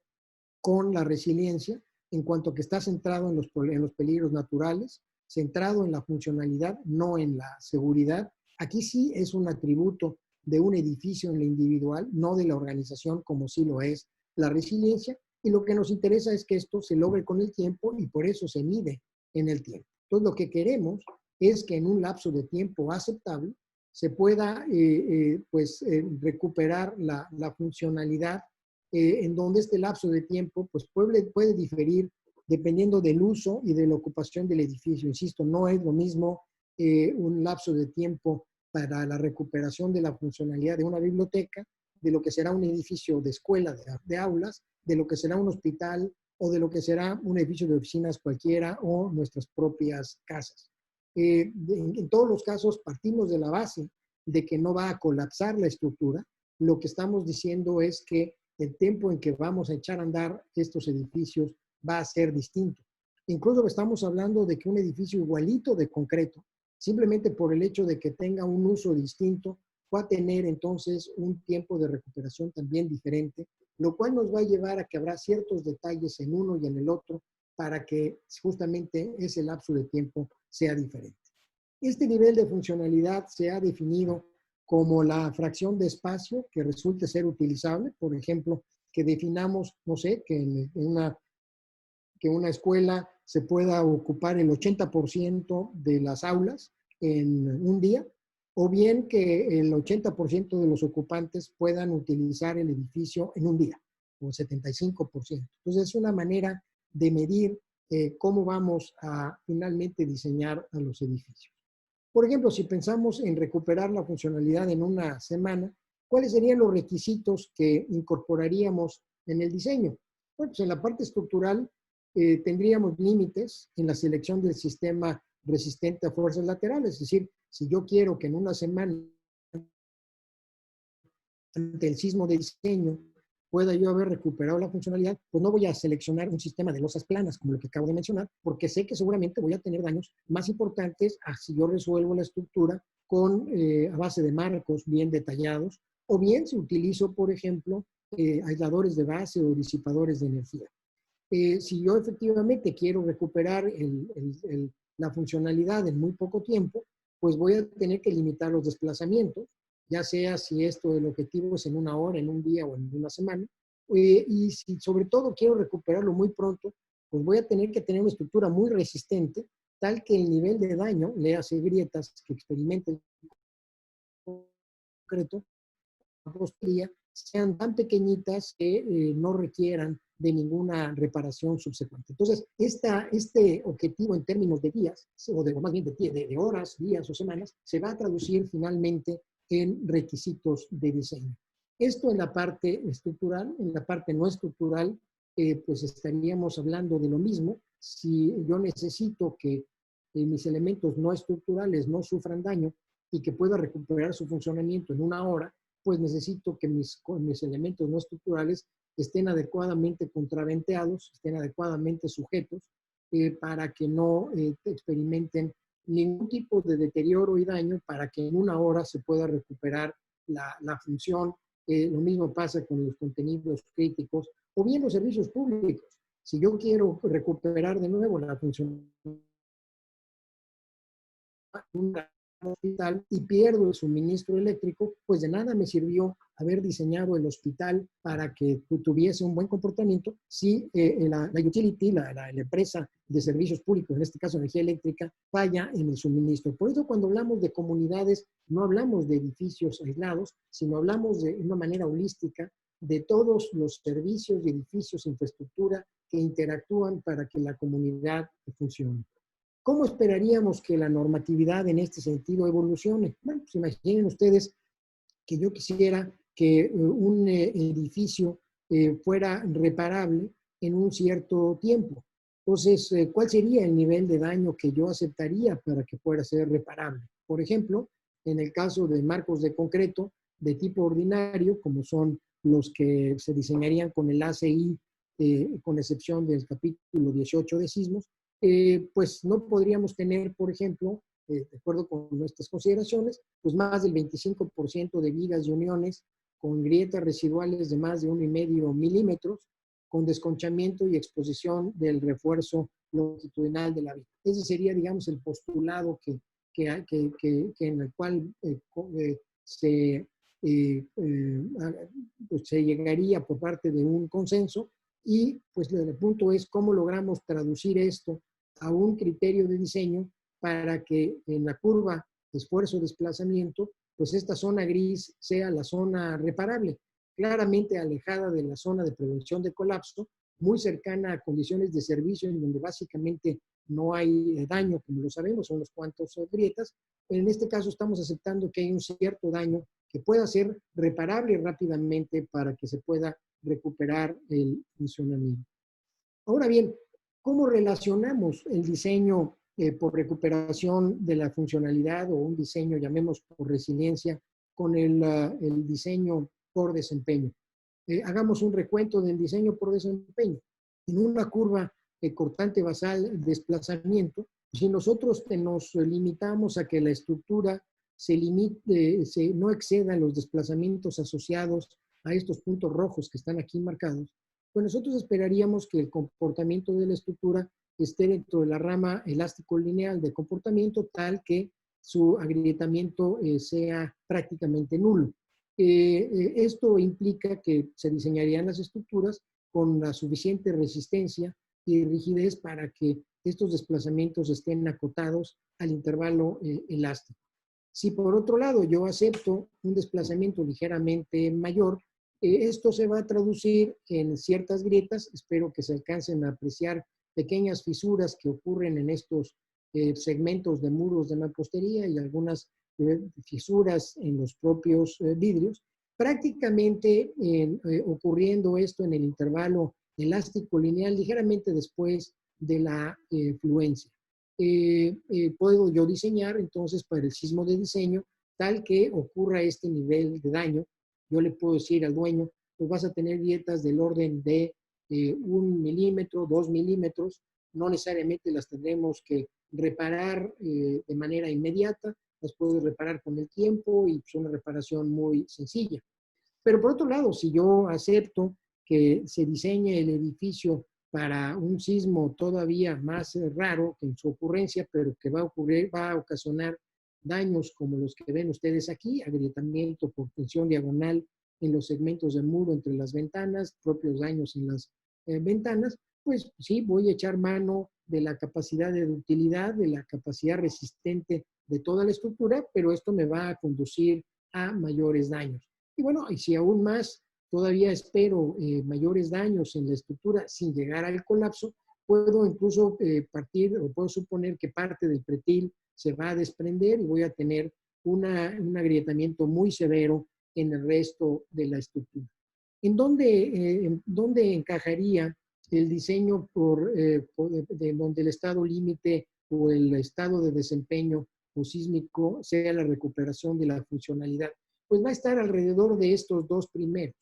con la resiliencia en cuanto que está centrado en los peligros naturales, centrado en la funcionalidad, no en la seguridad. Aquí sí es un atributo de un edificio en lo individual, no de la organización como sí lo es la resiliencia. Y lo que nos interesa es que esto se logre con el tiempo y por eso se mide en el tiempo. Entonces, lo que queremos es que en un lapso de tiempo aceptable se pueda recuperar la funcionalidad en donde este lapso de tiempo pues, puede diferir dependiendo del uso y de la ocupación del edificio. Insisto, no es lo mismo un lapso de tiempo para la recuperación de la funcionalidad de una biblioteca, de lo que será un edificio de escuela, de aulas, de lo que será un hospital o de lo que será un edificio de oficinas cualquiera o nuestras propias casas. En todos los casos partimos de la base de que no va a colapsar la estructura. Lo que estamos diciendo es que el tiempo en que vamos a echar a andar estos edificios va a ser distinto. Incluso estamos hablando de que un edificio igualito de concreto, simplemente por el hecho de que tenga un uso distinto, va a tener entonces un tiempo de recuperación también diferente, lo cual nos va a llevar a que habrá ciertos detalles en uno y en el otro para que justamente ese lapso de tiempo sea diferente. Este nivel de funcionalidad se ha definido como la fracción de espacio que resulte ser utilizable. Por ejemplo, que definamos, no sé, que una escuela se pueda ocupar el 80% de las aulas en un día, o bien que el 80% de los ocupantes puedan utilizar el edificio en un día, o el 75%. Entonces, es una manera de medir cómo vamos a finalmente diseñar a los edificios. Por ejemplo, si pensamos en recuperar la funcionalidad en una semana, ¿cuáles serían los requisitos que incorporaríamos en el diseño? Bueno, pues en la parte estructural tendríamos límites en la selección del sistema resistente a fuerzas laterales. Es decir, si yo quiero que en una semana, ante el sismo de diseño, pueda yo haber recuperado la funcionalidad, pues no voy a seleccionar un sistema de losas planas, como lo que acabo de mencionar, porque sé que seguramente voy a tener daños más importantes si yo resuelvo la estructura a base de marcos bien detallados, o bien si utilizo, por ejemplo, aisladores de base o disipadores de energía. Si yo efectivamente quiero recuperar la funcionalidad en muy poco tiempo, pues voy a tener que limitar los desplazamientos, ya sea si esto el objetivo es en una hora, en un día o en una semana. Y si sobre todo quiero recuperarlo muy pronto, pues voy a tener que tener una estructura muy resistente, tal que el nivel de daño, le hace grietas que experimente el concreto, sean tan pequeñitas que no requieran de ninguna reparación subsecuente. Entonces, este objetivo en términos de días, o más bien de horas, días o semanas, se va a traducir finalmente en requisitos de diseño. Esto en la parte estructural. En la parte no estructural, pues estaríamos hablando de lo mismo. Si yo necesito que mis elementos no estructurales no sufran daño y que pueda recuperar su funcionamiento en una hora, pues necesito que mis elementos no estructurales estén adecuadamente contraventeados, estén adecuadamente sujetos, para que no experimenten ningún tipo de deterioro y daño, para que en una hora se pueda recuperar la función. Lo mismo pasa con los contenidos críticos o bien los servicios públicos. Si yo quiero recuperar de nuevo la función hospital y pierdo el suministro eléctrico, pues de nada me sirvió haber diseñado el hospital para que tuviese un buen comportamiento si la utility, la empresa de servicios públicos, en este caso energía eléctrica, falla en el suministro. Por eso cuando hablamos de comunidades, no hablamos de edificios aislados, sino hablamos de una manera holística de todos los servicios y edificios, infraestructura que interactúan para que la comunidad funcione. ¿Cómo esperaríamos que la normatividad en este sentido evolucione? Bueno, pues imaginen ustedes que yo quisiera que un edificio fuera reparable en un cierto tiempo. Entonces, ¿cuál sería el nivel de daño que yo aceptaría para que fuera a ser reparable? Por ejemplo, en el caso de marcos de concreto de tipo ordinario, como son los que se diseñarían con el ACI, con excepción del capítulo 18 de sismos, pues no podríamos tener, por ejemplo, de acuerdo con nuestras consideraciones, pues más del 25% de vigas y uniones con grietas residuales de más de 1,5 milímetros, con desconchamiento y exposición del refuerzo longitudinal de la viga. Ese sería, digamos, el postulado en el cual pues se llegaría por parte de un consenso. Y pues el punto es cómo logramos traducir esto a un criterio de diseño para que en la curva de esfuerzo-desplazamiento, pues esta zona gris sea la zona reparable, claramente alejada de la zona de prevención de colapso, muy cercana a condiciones de servicio en donde básicamente no hay daño, como lo sabemos, son unos cuantos grietas, pero en este caso estamos aceptando que hay un cierto daño que pueda ser reparable rápidamente para que se pueda recuperar el funcionamiento. Ahora bien, ¿cómo relacionamos el diseño por recuperación de la funcionalidad o un diseño, llamemos por resiliencia, con el diseño por desempeño? Hagamos un recuento del diseño por desempeño. En una curva cortante basal desplazamiento, si nosotros nos limitamos a que la estructura no exceda los desplazamientos asociados a estos puntos rojos que están aquí marcados, pues nosotros esperaríamos que el comportamiento de la estructura esté dentro de la rama elástico lineal de comportamiento tal que su agrietamiento sea prácticamente nulo. Esto implica que se diseñarían las estructuras con la suficiente resistencia y rigidez para que estos desplazamientos estén acotados al intervalo elástico. Si por otro lado yo acepto un desplazamiento ligeramente mayor, esto se va a traducir en ciertas grietas. Espero que se alcancen a apreciar pequeñas fisuras que ocurren en estos segmentos de muros de mampostería y algunas fisuras en los propios vidrios. Prácticamente ocurriendo esto en el intervalo elástico lineal ligeramente después de la fluencia. Puedo yo diseñar entonces para el sismo de diseño tal que ocurra este nivel de daño. Yo le puedo decir al dueño, pues vas a tener grietas del orden de 1 milímetro, 2 milímetros, no necesariamente las tendremos que reparar de manera inmediata, las puedo reparar con el tiempo y es una reparación muy sencilla. Pero por otro lado, si yo acepto que se diseñe el edificio para un sismo todavía más raro que en su ocurrencia, pero que va a ocasionar daños como los que ven ustedes aquí, agrietamiento por tensión diagonal en los segmentos de muro entre las ventanas, propios daños en las ventanas, pues sí, voy a echar mano de la capacidad de ductilidad, de la capacidad resistente de toda la estructura, pero esto me va a conducir a mayores daños. Y bueno, y si aún más todavía espero mayores daños en la estructura sin llegar al colapso, puedo incluso partir o puedo suponer que parte del pretil se va a desprender y voy a tener un agrietamiento muy severo en el resto de la estructura. ¿En dónde encajaría el diseño de donde el estado límite o el estado de desempeño o sísmico sea la recuperación de la funcionalidad? Pues va a estar alrededor de estos dos primeros,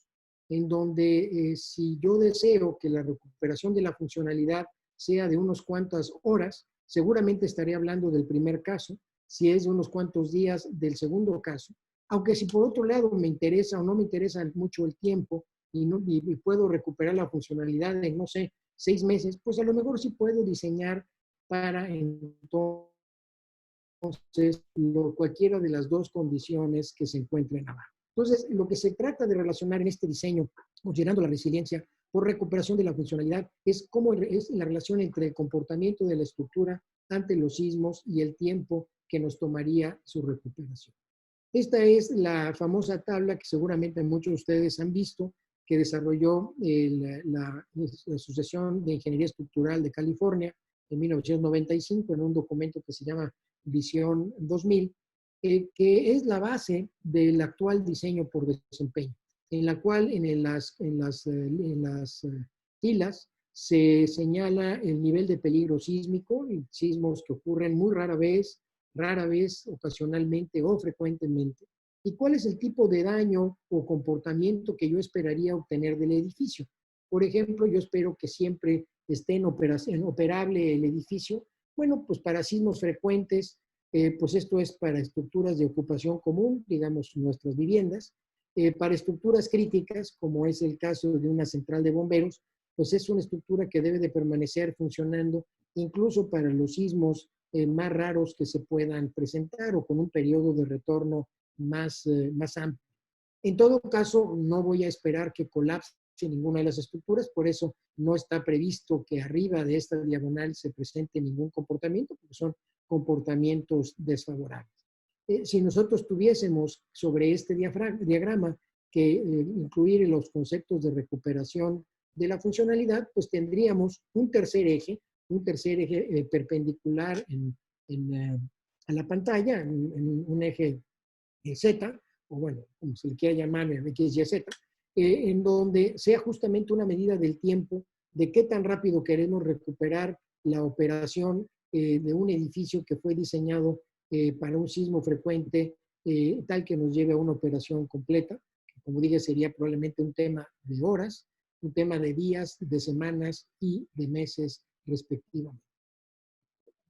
en donde si yo deseo que la recuperación de la funcionalidad sea de unos cuantas horas, seguramente estaré hablando del primer caso, si es de unos cuantos días del segundo caso, aunque si por otro lado me interesa o no me interesa mucho el tiempo y puedo recuperar la funcionalidad en, no sé, 6 meses, pues a lo mejor sí puedo diseñar para entonces cualquiera de las dos condiciones que se encuentren abajo. Entonces, lo que se trata de relacionar en este diseño, considerando la resiliencia por recuperación de la funcionalidad, es cómo es la relación entre el comportamiento de la estructura ante los sismos y el tiempo que nos tomaría su recuperación. Esta es la famosa tabla que seguramente muchos de ustedes han visto, que desarrolló la Asociación de Ingeniería Estructural de California en 1995 en un documento que se llama Visión 2000, que es la base del actual diseño por desempeño, en la cual en las filas se señala el nivel de peligro sísmico, sismos que ocurren muy rara vez, ocasionalmente o frecuentemente, y cuál es el tipo de daño o comportamiento que yo esperaría obtener del edificio. Por ejemplo, yo espero que siempre esté operable el edificio. Bueno, pues para sismos frecuentes, pues esto es para estructuras de ocupación común, digamos nuestras viviendas. Para estructuras críticas, como es el caso de una central de bomberos, pues es una estructura que debe de permanecer funcionando incluso para los sismos más raros que se puedan presentar o con un periodo de retorno más amplio. En todo caso, no voy a esperar que colapse ninguna de las estructuras, por eso no está previsto que arriba de esta diagonal se presente ningún comportamiento, porque son comportamientos desfavorables. Si nosotros tuviésemos sobre este diagrama que incluir los conceptos de recuperación de la funcionalidad, pues tendríamos un tercer eje, un tercer eje perpendicular a la pantalla, en un eje Z, o bueno, como se le quiera llamar, X, Y, Z, en donde sea justamente una medida del tiempo de qué tan rápido queremos recuperar la operación de un edificio que fue diseñado para un sismo frecuente, tal que nos lleve a una operación completa, que como dije sería probablemente un tema de horas, un tema de días, de semanas y de meses respectivamente.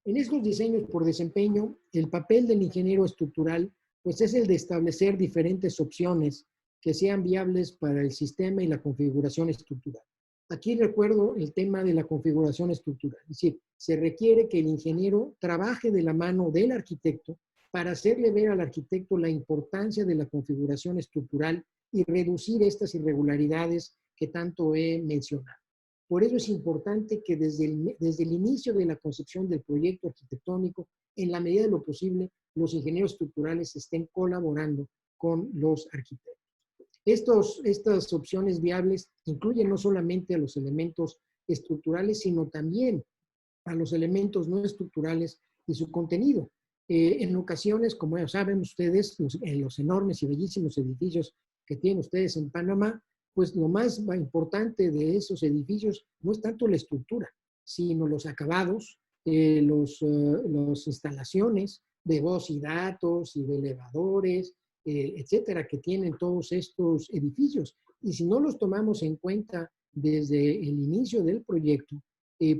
En estos diseños por desempeño, el papel del ingeniero estructural pues es el de establecer diferentes opciones que sean viables para el sistema y la configuración estructural. Aquí recuerdo el tema de la configuración estructural, es decir, se requiere que el ingeniero trabaje de la mano del arquitecto para hacerle ver al arquitecto la importancia de la configuración estructural y reducir estas irregularidades que tanto he mencionado. Por eso es importante que desde el inicio de la concepción del proyecto arquitectónico, en la medida de lo posible, los ingenieros estructurales estén colaborando con los arquitectos. Estas opciones viables incluyen no solamente a los elementos estructurales, sino también a los elementos no estructurales y su contenido. En ocasiones, como ya saben ustedes, en los enormes y bellísimos edificios que tienen ustedes en Panamá, pues lo más importante de esos edificios no es tanto la estructura, sino los acabados, las instalaciones de voz y datos y de elevadores, etcétera, que tienen todos estos edificios. Y si no los tomamos en cuenta desde el inicio del proyecto,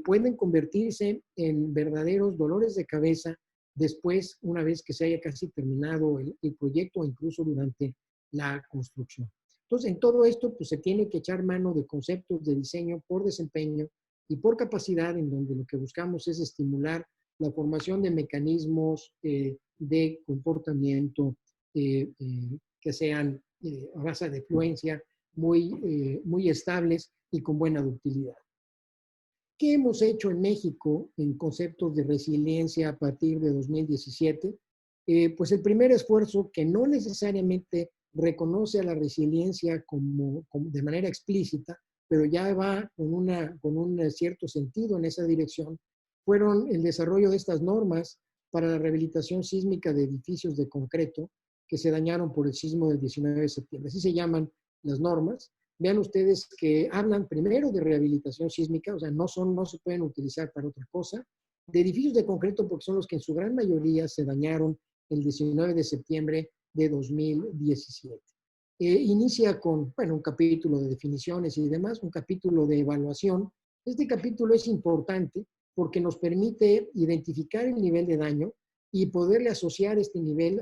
pueden convertirse en verdaderos dolores de cabeza después, una vez que se haya casi terminado el proyecto o incluso durante la construcción. Entonces, en todo esto, pues se tiene que echar mano de conceptos de diseño por desempeño y por capacidad, en donde lo que buscamos es estimular la formación de mecanismos de comportamiento que sean a base de fluencia muy estables y con buena ductilidad. ¿Qué hemos hecho en México en conceptos de resiliencia a partir de 2017? Pues el primer esfuerzo, que no necesariamente reconoce a la resiliencia como de manera explícita, pero ya va con un cierto sentido en esa dirección, fueron el desarrollo de estas normas para la rehabilitación sísmica de edificios de concreto que se dañaron por el sismo del 19 de septiembre. Así se llaman las normas. Vean ustedes que hablan primero de rehabilitación sísmica, o sea, no se pueden utilizar para otra cosa, de edificios de concreto porque son los que en su gran mayoría se dañaron el 19 de septiembre de 2017. Inicia con, bueno, un capítulo de definiciones y demás, un capítulo de evaluación. Este capítulo es importante porque nos permite identificar el nivel de daño y poderle asociar este nivel,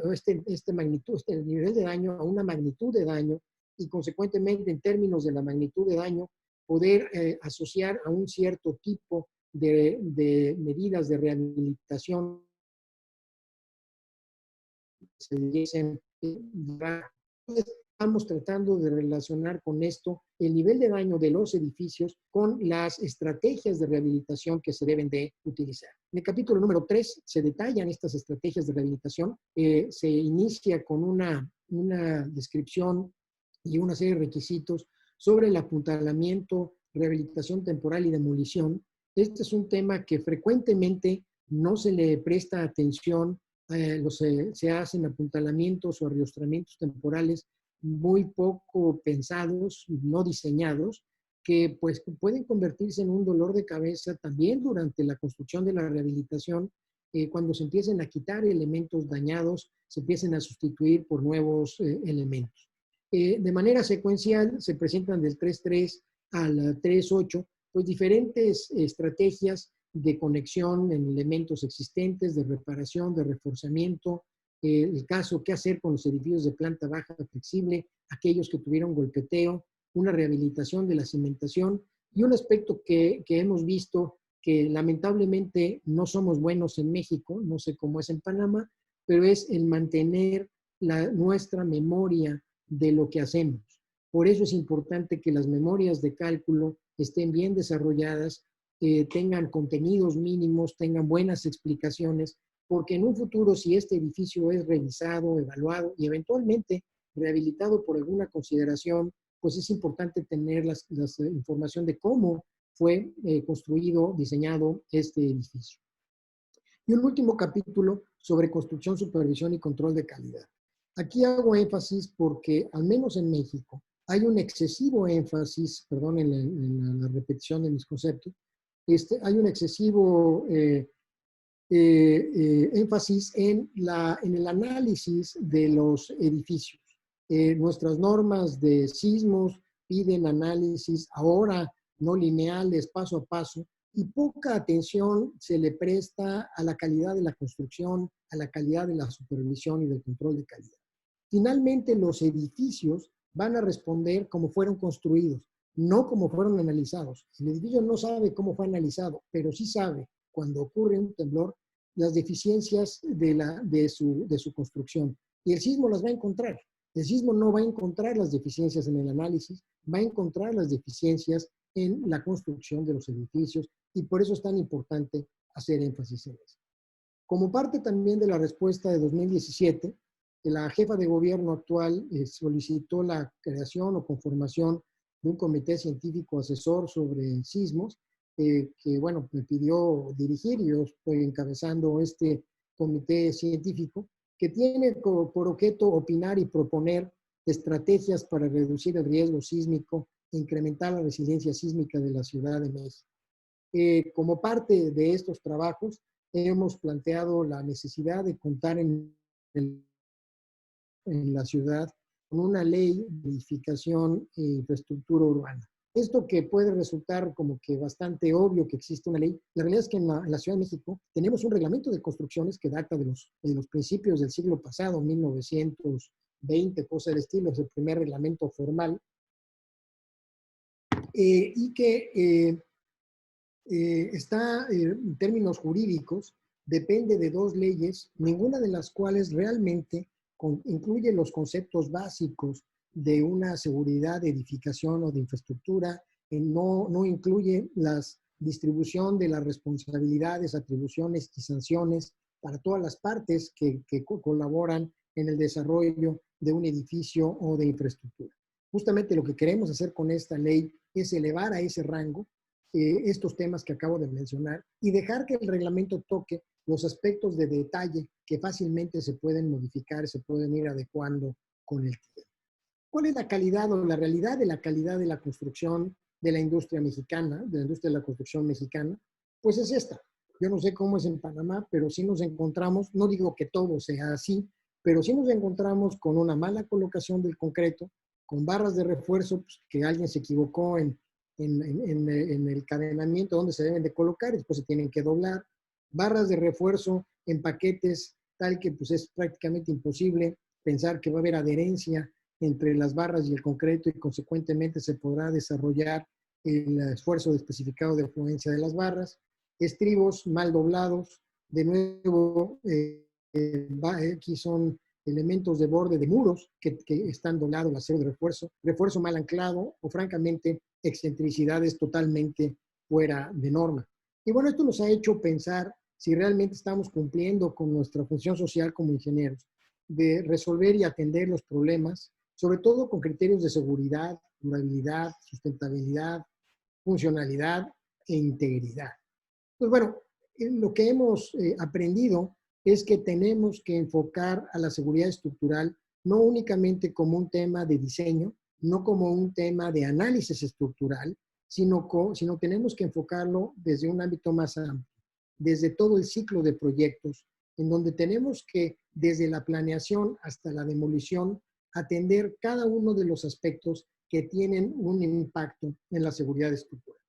el nivel de daño a una magnitud de daño y consecuentemente en términos de la magnitud de daño poder asociar a un cierto tipo de medidas de rehabilitación se dicen. Estamos tratando de relacionar con esto el nivel de daño de los edificios con las estrategias de rehabilitación que se deben de utilizar. En el capítulo número 3 se detallan estas estrategias de rehabilitación. Se inicia con una descripción y una serie de requisitos sobre el apuntalamiento, rehabilitación temporal y demolición. Este es un tema que frecuentemente no se le presta atención. Se hacen apuntalamientos o arriostramientos temporales muy poco pensados, no diseñados, que pues pueden convertirse en un dolor de cabeza también durante la construcción de la rehabilitación. Cuando se empiecen a quitar elementos dañados, se empiecen a sustituir por nuevos elementos. De manera secuencial se presentan del 3.3 al 3.8 pues diferentes estrategias de conexión en elementos existentes, de reparación, de reforzamiento, el caso, qué hacer con los edificios de planta baja flexible, aquellos que tuvieron golpeteo, una rehabilitación de la cimentación y un aspecto que hemos visto que lamentablemente no somos buenos en México, no sé cómo es en Panamá, pero es el mantener nuestra memoria de lo que hacemos. Por eso es importante que las memorias de cálculo estén bien desarrolladas, tengan contenidos mínimos, tengan buenas explicaciones, porque en un futuro, si este edificio es revisado, evaluado y eventualmente rehabilitado por alguna consideración, pues es importante tener la información de cómo fue construido, diseñado este edificio. Y un último capítulo sobre construcción, supervisión y control de calidad. Aquí hago énfasis porque, al menos en México, hay un excesivo énfasis, perdón en la repetición de mis conceptos, hay un excesivo énfasis en el análisis de los edificios. Nuestras normas de sismos piden análisis ahora no lineales, paso a paso, y poca atención se le presta a la calidad de la construcción, a la calidad de la supervisión y del control de calidad. Finalmente, los edificios van a responder como fueron construidos, no como fueron analizados. El edificio no sabe cómo fue analizado, pero sí sabe, cuando ocurre un temblor, las deficiencias de su construcción. Y el sismo las va a encontrar. El sismo no va a encontrar las deficiencias en el análisis, va a encontrar las deficiencias en la construcción de los edificios, y por eso es tan importante hacer énfasis en eso. Como parte también de la respuesta de 2017, la jefa de gobierno actual solicitó la creación o conformación de un comité científico asesor sobre sismos, que bueno, me pidió dirigir, y yo estoy encabezando este comité científico, que tiene por objeto opinar y proponer estrategias para reducir el riesgo sísmico e incrementar la resiliencia sísmica de la Ciudad de México. Como parte de estos trabajos, hemos planteado la necesidad de contar en la ciudad con una ley de edificación e infraestructura urbana. Esto que puede resultar como que bastante obvio que existe una ley, la realidad es que en la Ciudad de México tenemos un reglamento de construcciones que data de los principios del siglo pasado, 1920, cosa del estilo, es el primer reglamento formal, y que está en términos jurídicos, depende de dos leyes, ninguna de las cuales realmente incluye los conceptos básicos de una seguridad de edificación o de infraestructura, no incluye la distribución de las responsabilidades, atribuciones y sanciones para todas las partes que colaboran en el desarrollo de un edificio o de infraestructura. Justamente lo que queremos hacer con esta ley es elevar a ese rango estos temas que acabo de mencionar y dejar que el reglamento toque los aspectos de detalle que fácilmente se pueden modificar, se pueden ir adecuando con el tiempo. ¿Cuál es la calidad o la realidad de la calidad de la construcción de la industria mexicana, de la industria de la construcción mexicana? Pues es esta. Yo no sé cómo es en Panamá, pero sí nos encontramos, no digo que todo sea así, pero sí nos encontramos con una mala colocación del concreto, con barras de refuerzo, pues, que alguien se equivocó en el cadenamiento donde se deben de colocar y después se tienen que doblar, barras de refuerzo en paquetes tal que pues es prácticamente imposible pensar que va a haber adherencia entre las barras y el concreto, y consecuentemente se podrá desarrollar el esfuerzo especificado de fluencia de las barras, estribos mal doblados, de nuevo aquí son elementos de borde de muros que están doblados al acero de refuerzo mal anclado o francamente excentricidades totalmente fuera de norma. Y bueno, esto nos ha hecho pensar si realmente estamos cumpliendo con nuestra función social como ingenieros, de resolver y atender los problemas, sobre todo con criterios de seguridad, durabilidad, sustentabilidad, funcionalidad e integridad. Pues bueno, lo que hemos aprendido es que tenemos que enfocar a la seguridad estructural no únicamente como un tema de diseño, no como un tema de análisis estructural, sino tenemos que enfocarlo desde un ámbito más amplio, desde todo el ciclo de proyectos, en donde tenemos que, desde la planeación hasta la demolición, atender cada uno de los aspectos que tienen un impacto en la seguridad estructural.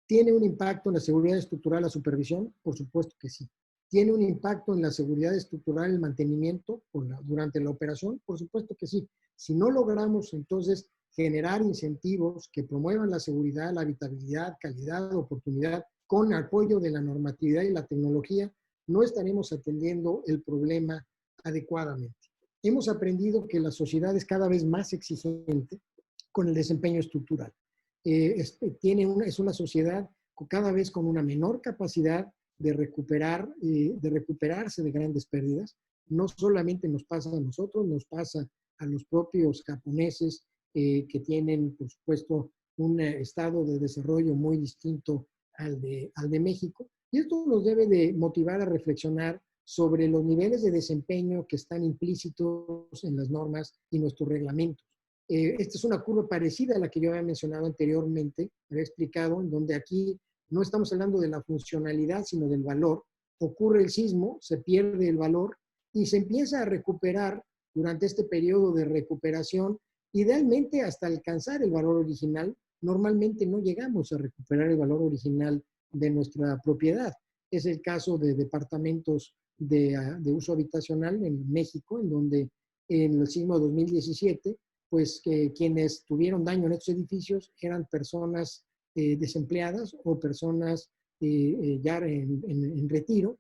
¿Tiene un impacto en la seguridad estructural la supervisión? Por supuesto que sí. ¿Tiene un impacto en la seguridad estructural el mantenimiento durante la operación? Por supuesto que sí. Si no logramos entonces generar incentivos que promuevan la seguridad, la habitabilidad, calidad, oportunidad, con apoyo de la normatividad y la tecnología, no estaremos atendiendo el problema adecuadamente. Hemos aprendido que la sociedad es cada vez más exigente con el desempeño estructural. Es una sociedad cada vez con una menor capacidad de recuperarse de grandes pérdidas. No solamente nos pasa a nosotros, nos pasa a los propios japoneses que tienen, por supuesto, un estado de desarrollo muy distinto al de México. Y esto nos debe de motivar a reflexionar sobre los niveles de desempeño que están implícitos en las normas y nuestros reglamentos. Esta es una curva parecida a la que yo había mencionado anteriormente, había explicado, en donde aquí no estamos hablando de la funcionalidad, sino del valor. Ocurre el sismo, se pierde el valor y se empieza a recuperar durante este periodo de recuperación, idealmente hasta alcanzar el valor original. Normalmente no llegamos a recuperar el valor original de nuestra propiedad. Es el caso de departamentos de uso habitacional en México, en donde en el sismo 2017, pues quienes tuvieron daño en estos edificios eran personas desempleadas o personas ya en retiro,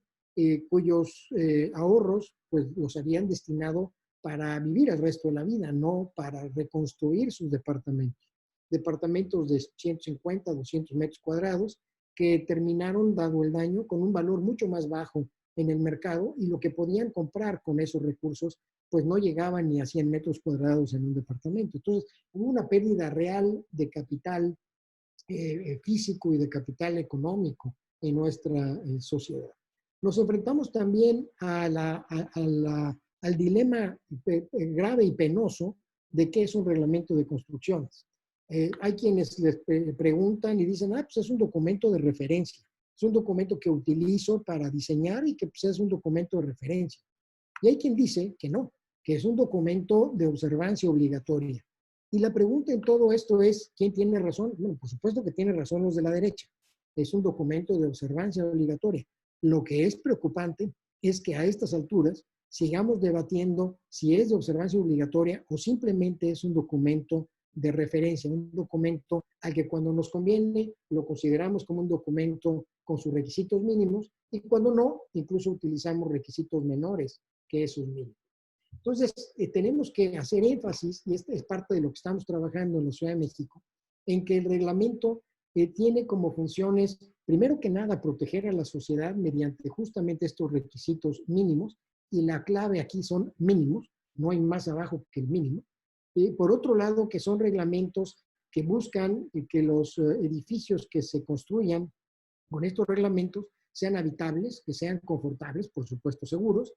cuyos ahorros pues los habían destinado para vivir el resto de la vida, no para reconstruir sus departamentos. Departamentos de 150, 200 metros cuadrados que terminaron, dado el daño, con un valor mucho más bajo en el mercado, y lo que podían comprar con esos recursos pues no llegaban ni a 100 metros cuadrados en un departamento. Entonces, hubo una pérdida real de capital físico y de capital económico en nuestra sociedad. Nos enfrentamos también al dilema grave y penoso de qué es un reglamento de construcciones. Hay quienes les preguntan y dicen, pues es un documento de referencia, es un documento que utilizo para diseñar y que pues, es un documento de referencia. Y hay quien dice que no, que es un documento de observancia obligatoria. Y la pregunta en todo esto es, ¿quién tiene razón? Bueno, por supuesto que tiene razón los de la derecha. Es un documento de observancia obligatoria. Lo que es preocupante es que a estas alturas sigamos debatiendo si es de observancia obligatoria o simplemente es un documento de referencia, un documento al que cuando nos conviene lo consideramos como un documento con sus requisitos mínimos y cuando no, incluso utilizamos requisitos menores que esos mínimos. Entonces, tenemos que hacer énfasis, y esta es parte de lo que estamos trabajando en la Ciudad de México, en que el reglamento tiene como funciones, primero que nada, proteger a la sociedad mediante justamente estos requisitos mínimos, y la clave aquí son mínimos, no hay más abajo que el mínimo. Por otro lado, que son reglamentos que buscan que los edificios que se construyan con estos reglamentos sean habitables, que sean confortables, por supuesto seguros,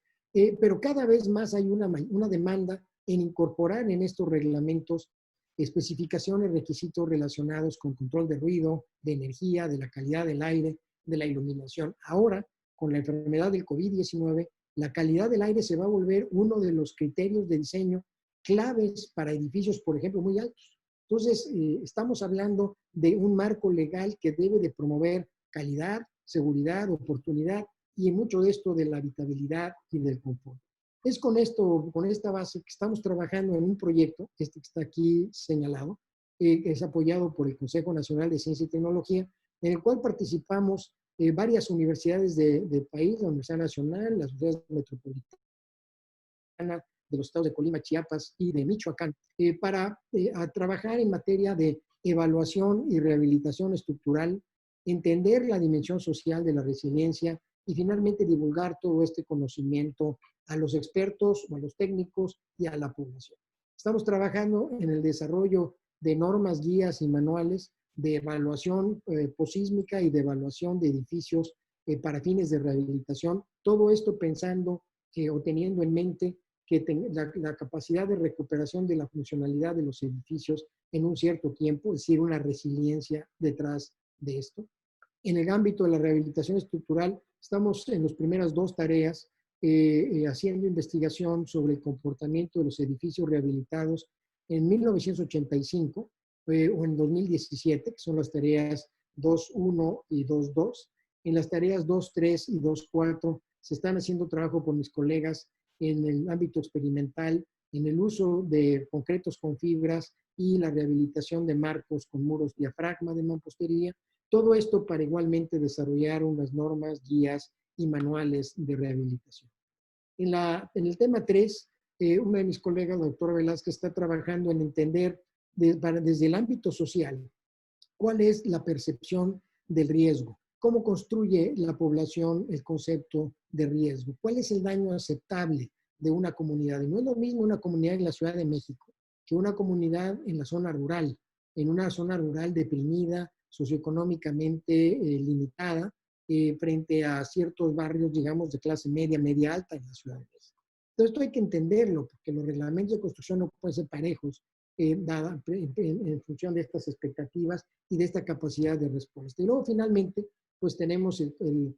pero cada vez más hay una demanda en incorporar en estos reglamentos especificaciones, requisitos relacionados con control de ruido, de energía, de la calidad del aire, de la iluminación. Ahora, con la enfermedad del COVID-19, la calidad del aire se va a volver uno de los criterios de diseño claves para edificios, por ejemplo, muy altos. Entonces, estamos hablando de un marco legal que debe de promover calidad, seguridad, oportunidad y mucho de esto de la habitabilidad y del confort. Es con esta base que estamos trabajando en un proyecto, este que está aquí señalado, es apoyado por el Consejo Nacional de Ciencia y Tecnología, en el cual participamos varias universidades del país, la Universidad Nacional, las universidades metropolitanas de los estados de Colima, Chiapas y de Michoacán, para trabajar en materia de evaluación y rehabilitación estructural, entender la dimensión social de la resiliencia y finalmente divulgar todo este conocimiento a los expertos o a los técnicos y a la población. Estamos trabajando en el desarrollo de normas, guías y manuales de evaluación posísmica y de evaluación de edificios para fines de rehabilitación. Todo esto pensando o teniendo en mente que la capacidad de recuperación de la funcionalidad de los edificios en un cierto tiempo, es decir, una resiliencia detrás de esto. En el ámbito de la rehabilitación estructural, estamos en las primeras dos tareas haciendo investigación sobre el comportamiento de los edificios rehabilitados en 1985 o en 2017, que son las tareas 2.1 y 2.2. En las tareas 2.3 y 2.4 se están haciendo trabajo por mis colegas en el ámbito experimental, en el uso de concretos con fibras y la rehabilitación de marcos con muros diafragma de mampostería. Todo esto para igualmente desarrollar unas normas, guías y manuales de rehabilitación. En el tema 3, una de mis colegas, la doctora Velázquez, está trabajando en entender desde el ámbito social cuál es la percepción del riesgo, cómo construye la población el concepto de riesgo, cuál es el daño aceptable de una comunidad. Y no es lo mismo una comunidad en la Ciudad de México que una comunidad en la zona rural en una zona rural deprimida, socioeconómicamente limitada, frente a ciertos barrios, digamos, de clase media, media alta en la Ciudad de México. Entonces, esto hay que entenderlo, porque los reglamentos de construcción no pueden ser parejos en función de estas expectativas y de esta capacidad de respuesta. Y luego, finalmente, pues tenemos el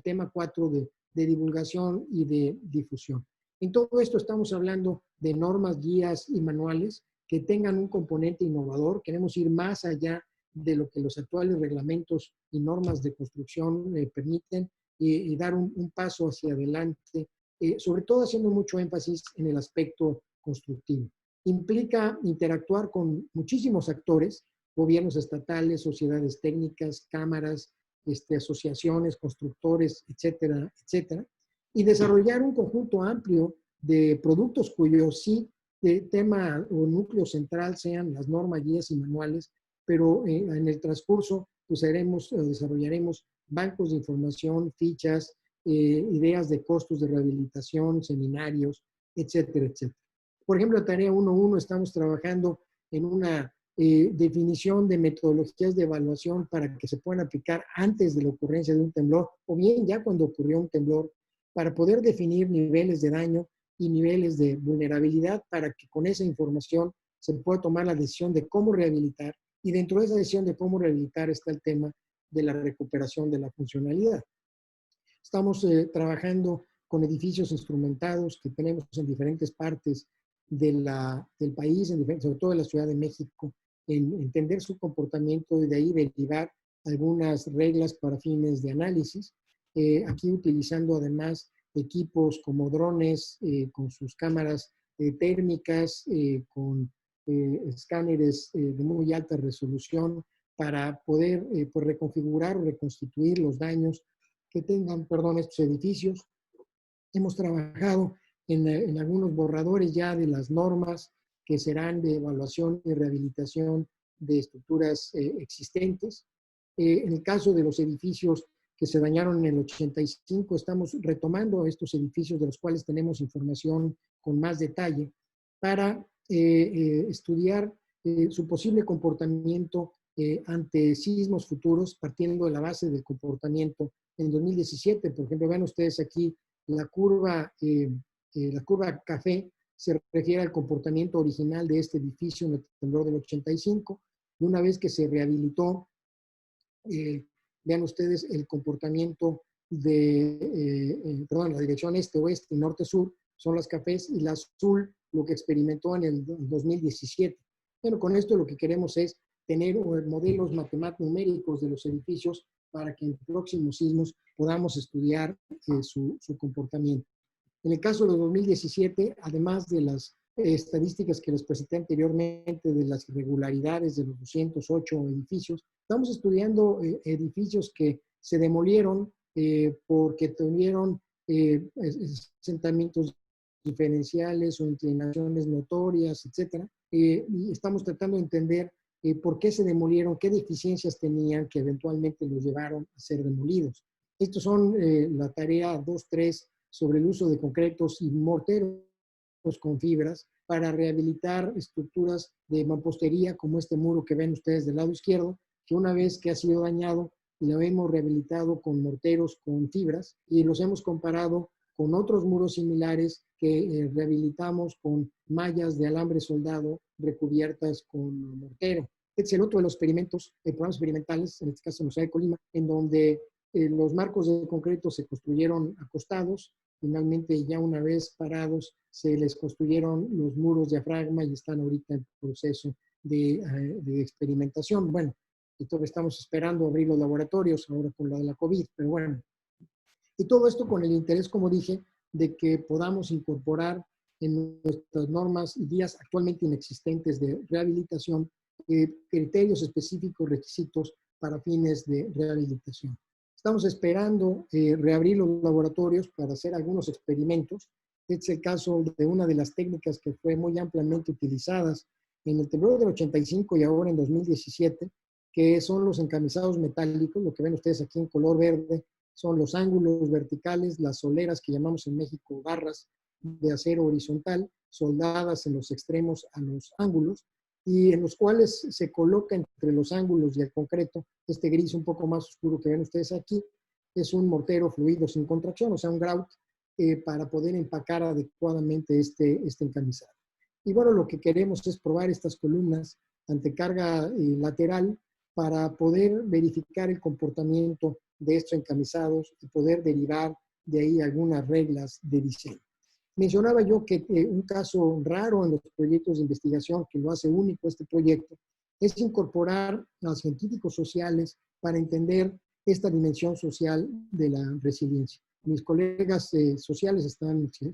tema 4 de divulgación y de difusión. En todo esto estamos hablando de normas, guías y manuales que tengan un componente innovador. Queremos ir más allá de lo que los actuales reglamentos y normas de construcción permiten y dar un paso hacia adelante, sobre todo haciendo mucho énfasis en el aspecto constructivo. Implica interactuar con muchísimos actores, gobiernos estatales, sociedades técnicas, cámaras, asociaciones, constructores, etcétera, etcétera, y desarrollar un conjunto amplio de productos cuyo sí tema o núcleo central sean las normas, guías y manuales, pero en el transcurso pues desarrollaremos bancos de información, fichas, ideas de costos de rehabilitación, seminarios, etcétera, etcétera. Por ejemplo, en tarea 1.1 estamos trabajando en una definición de metodologías de evaluación para que se puedan aplicar antes de la ocurrencia de un temblor o bien ya cuando ocurrió un temblor, para poder definir niveles de daño y niveles de vulnerabilidad para que con esa información se pueda tomar la decisión de cómo rehabilitar, y dentro de esa decisión de cómo rehabilitar está el tema de la recuperación de la funcionalidad. Estamos trabajando con edificios instrumentados que tenemos en diferentes partes del país, sobre todo en la Ciudad de México, en entender su comportamiento y de ahí derivar algunas reglas para fines de análisis. Aquí utilizando además equipos como drones con sus cámaras térmicas, con escáneres de muy alta resolución para poder pues reconfigurar o reconstituir los daños que tengan, estos edificios. Hemos trabajado en algunos borradores ya de las normas que serán de evaluación y rehabilitación de estructuras existentes. En el caso de los edificios que se dañaron en el 85, estamos retomando estos edificios de los cuales tenemos información con más detalle para estudiar su posible comportamiento ante sismos futuros, partiendo de la base del comportamiento en 2017. Por ejemplo, vean ustedes aquí la curva café se refiere al comportamiento original de este edificio en el temblor del 85, y una vez que se rehabilitó, vean ustedes el comportamiento la dirección este-oeste y norte-sur son las cafés, y la azul lo que experimentó en el 2017. Bueno, con esto lo que queremos es tener modelos numéricos de los edificios para que en próximos sismos podamos estudiar su comportamiento. En el caso de 2017, además de las estadísticas que les presenté anteriormente de las irregularidades de los 208 edificios, estamos estudiando edificios que se demolieron porque tuvieron asentamientos diferenciales o inclinaciones notorias, etcétera. Y estamos tratando de entender por qué se demolieron, qué deficiencias tenían que eventualmente los llevaron a ser demolidos. Estos son la tarea 2.3 sobre el uso de concretos y morteros con fibras para rehabilitar estructuras de mampostería como este muro que ven ustedes del lado izquierdo, que una vez que ha sido dañado, lo hemos rehabilitado con morteros con fibras y los hemos comparado con otros muros similares que rehabilitamos con mallas de alambre soldado recubiertas con mortero. Este es el otro de los experimentos, programas experimentales, en este caso en la ciudad de Colima, en donde los marcos de concreto se construyeron acostados. Finalmente, ya una vez parados, se les construyeron los muros diafragma y están ahorita en proceso de experimentación. Bueno, entonces estamos esperando abrir los laboratorios ahora con la de la COVID, pero bueno. Y todo esto con el interés, como dije, de que podamos incorporar en nuestras normas y guías actualmente inexistentes de rehabilitación criterios específicos, requisitos para fines de rehabilitación. Estamos esperando reabrir los laboratorios para hacer algunos experimentos. Este es el caso de una de las técnicas que fue muy ampliamente utilizadas en el temblor del 85 y ahora en 2017, que son los encamisados metálicos. Lo que ven ustedes aquí en color verde son los ángulos verticales, las soleras que llamamos en México barras de acero horizontal, soldadas en los extremos a los ángulos. y en los cuales se coloca entre los ángulos y el concreto, este gris un poco más oscuro que ven ustedes aquí, es un mortero fluido sin contracción, o sea, un grout, para poder empacar adecuadamente este encamisado. Y bueno, lo que queremos es probar estas columnas ante carga lateral para poder verificar el comportamiento de estos encamisados y poder derivar de ahí algunas reglas de diseño. Mencionaba yo que un caso raro en los proyectos de investigación que lo hace único este proyecto es incorporar a los científicos sociales para entender esta dimensión social de la resiliencia. Mis colegas sociales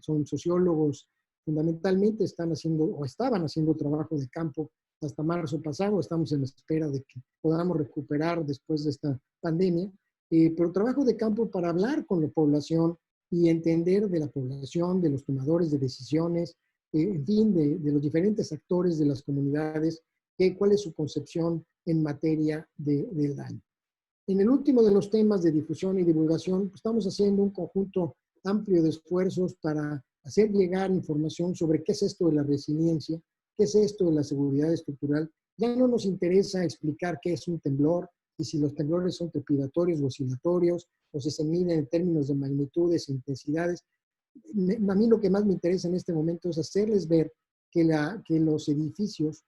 son sociólogos, fundamentalmente están haciendo o estaban haciendo trabajo de campo hasta marzo pasado. Estamos en espera de que podamos recuperar después de esta pandemia, pero trabajo de campo para hablar con la población y entender de la población, de los tomadores de decisiones, en fin, de los diferentes actores de las comunidades, cuál es su concepción en materia del daño. En el último de los temas de difusión y divulgación, pues estamos haciendo un conjunto amplio de esfuerzos para hacer llegar información sobre qué es esto de la resiliencia, qué es esto de la seguridad estructural. Ya no nos interesa explicar qué es un temblor y si los temblores son trepidatorios o oscilatorios, o si se miden en términos de magnitudes e intensidades. A mí lo que más me interesa en este momento es hacerles ver que los edificios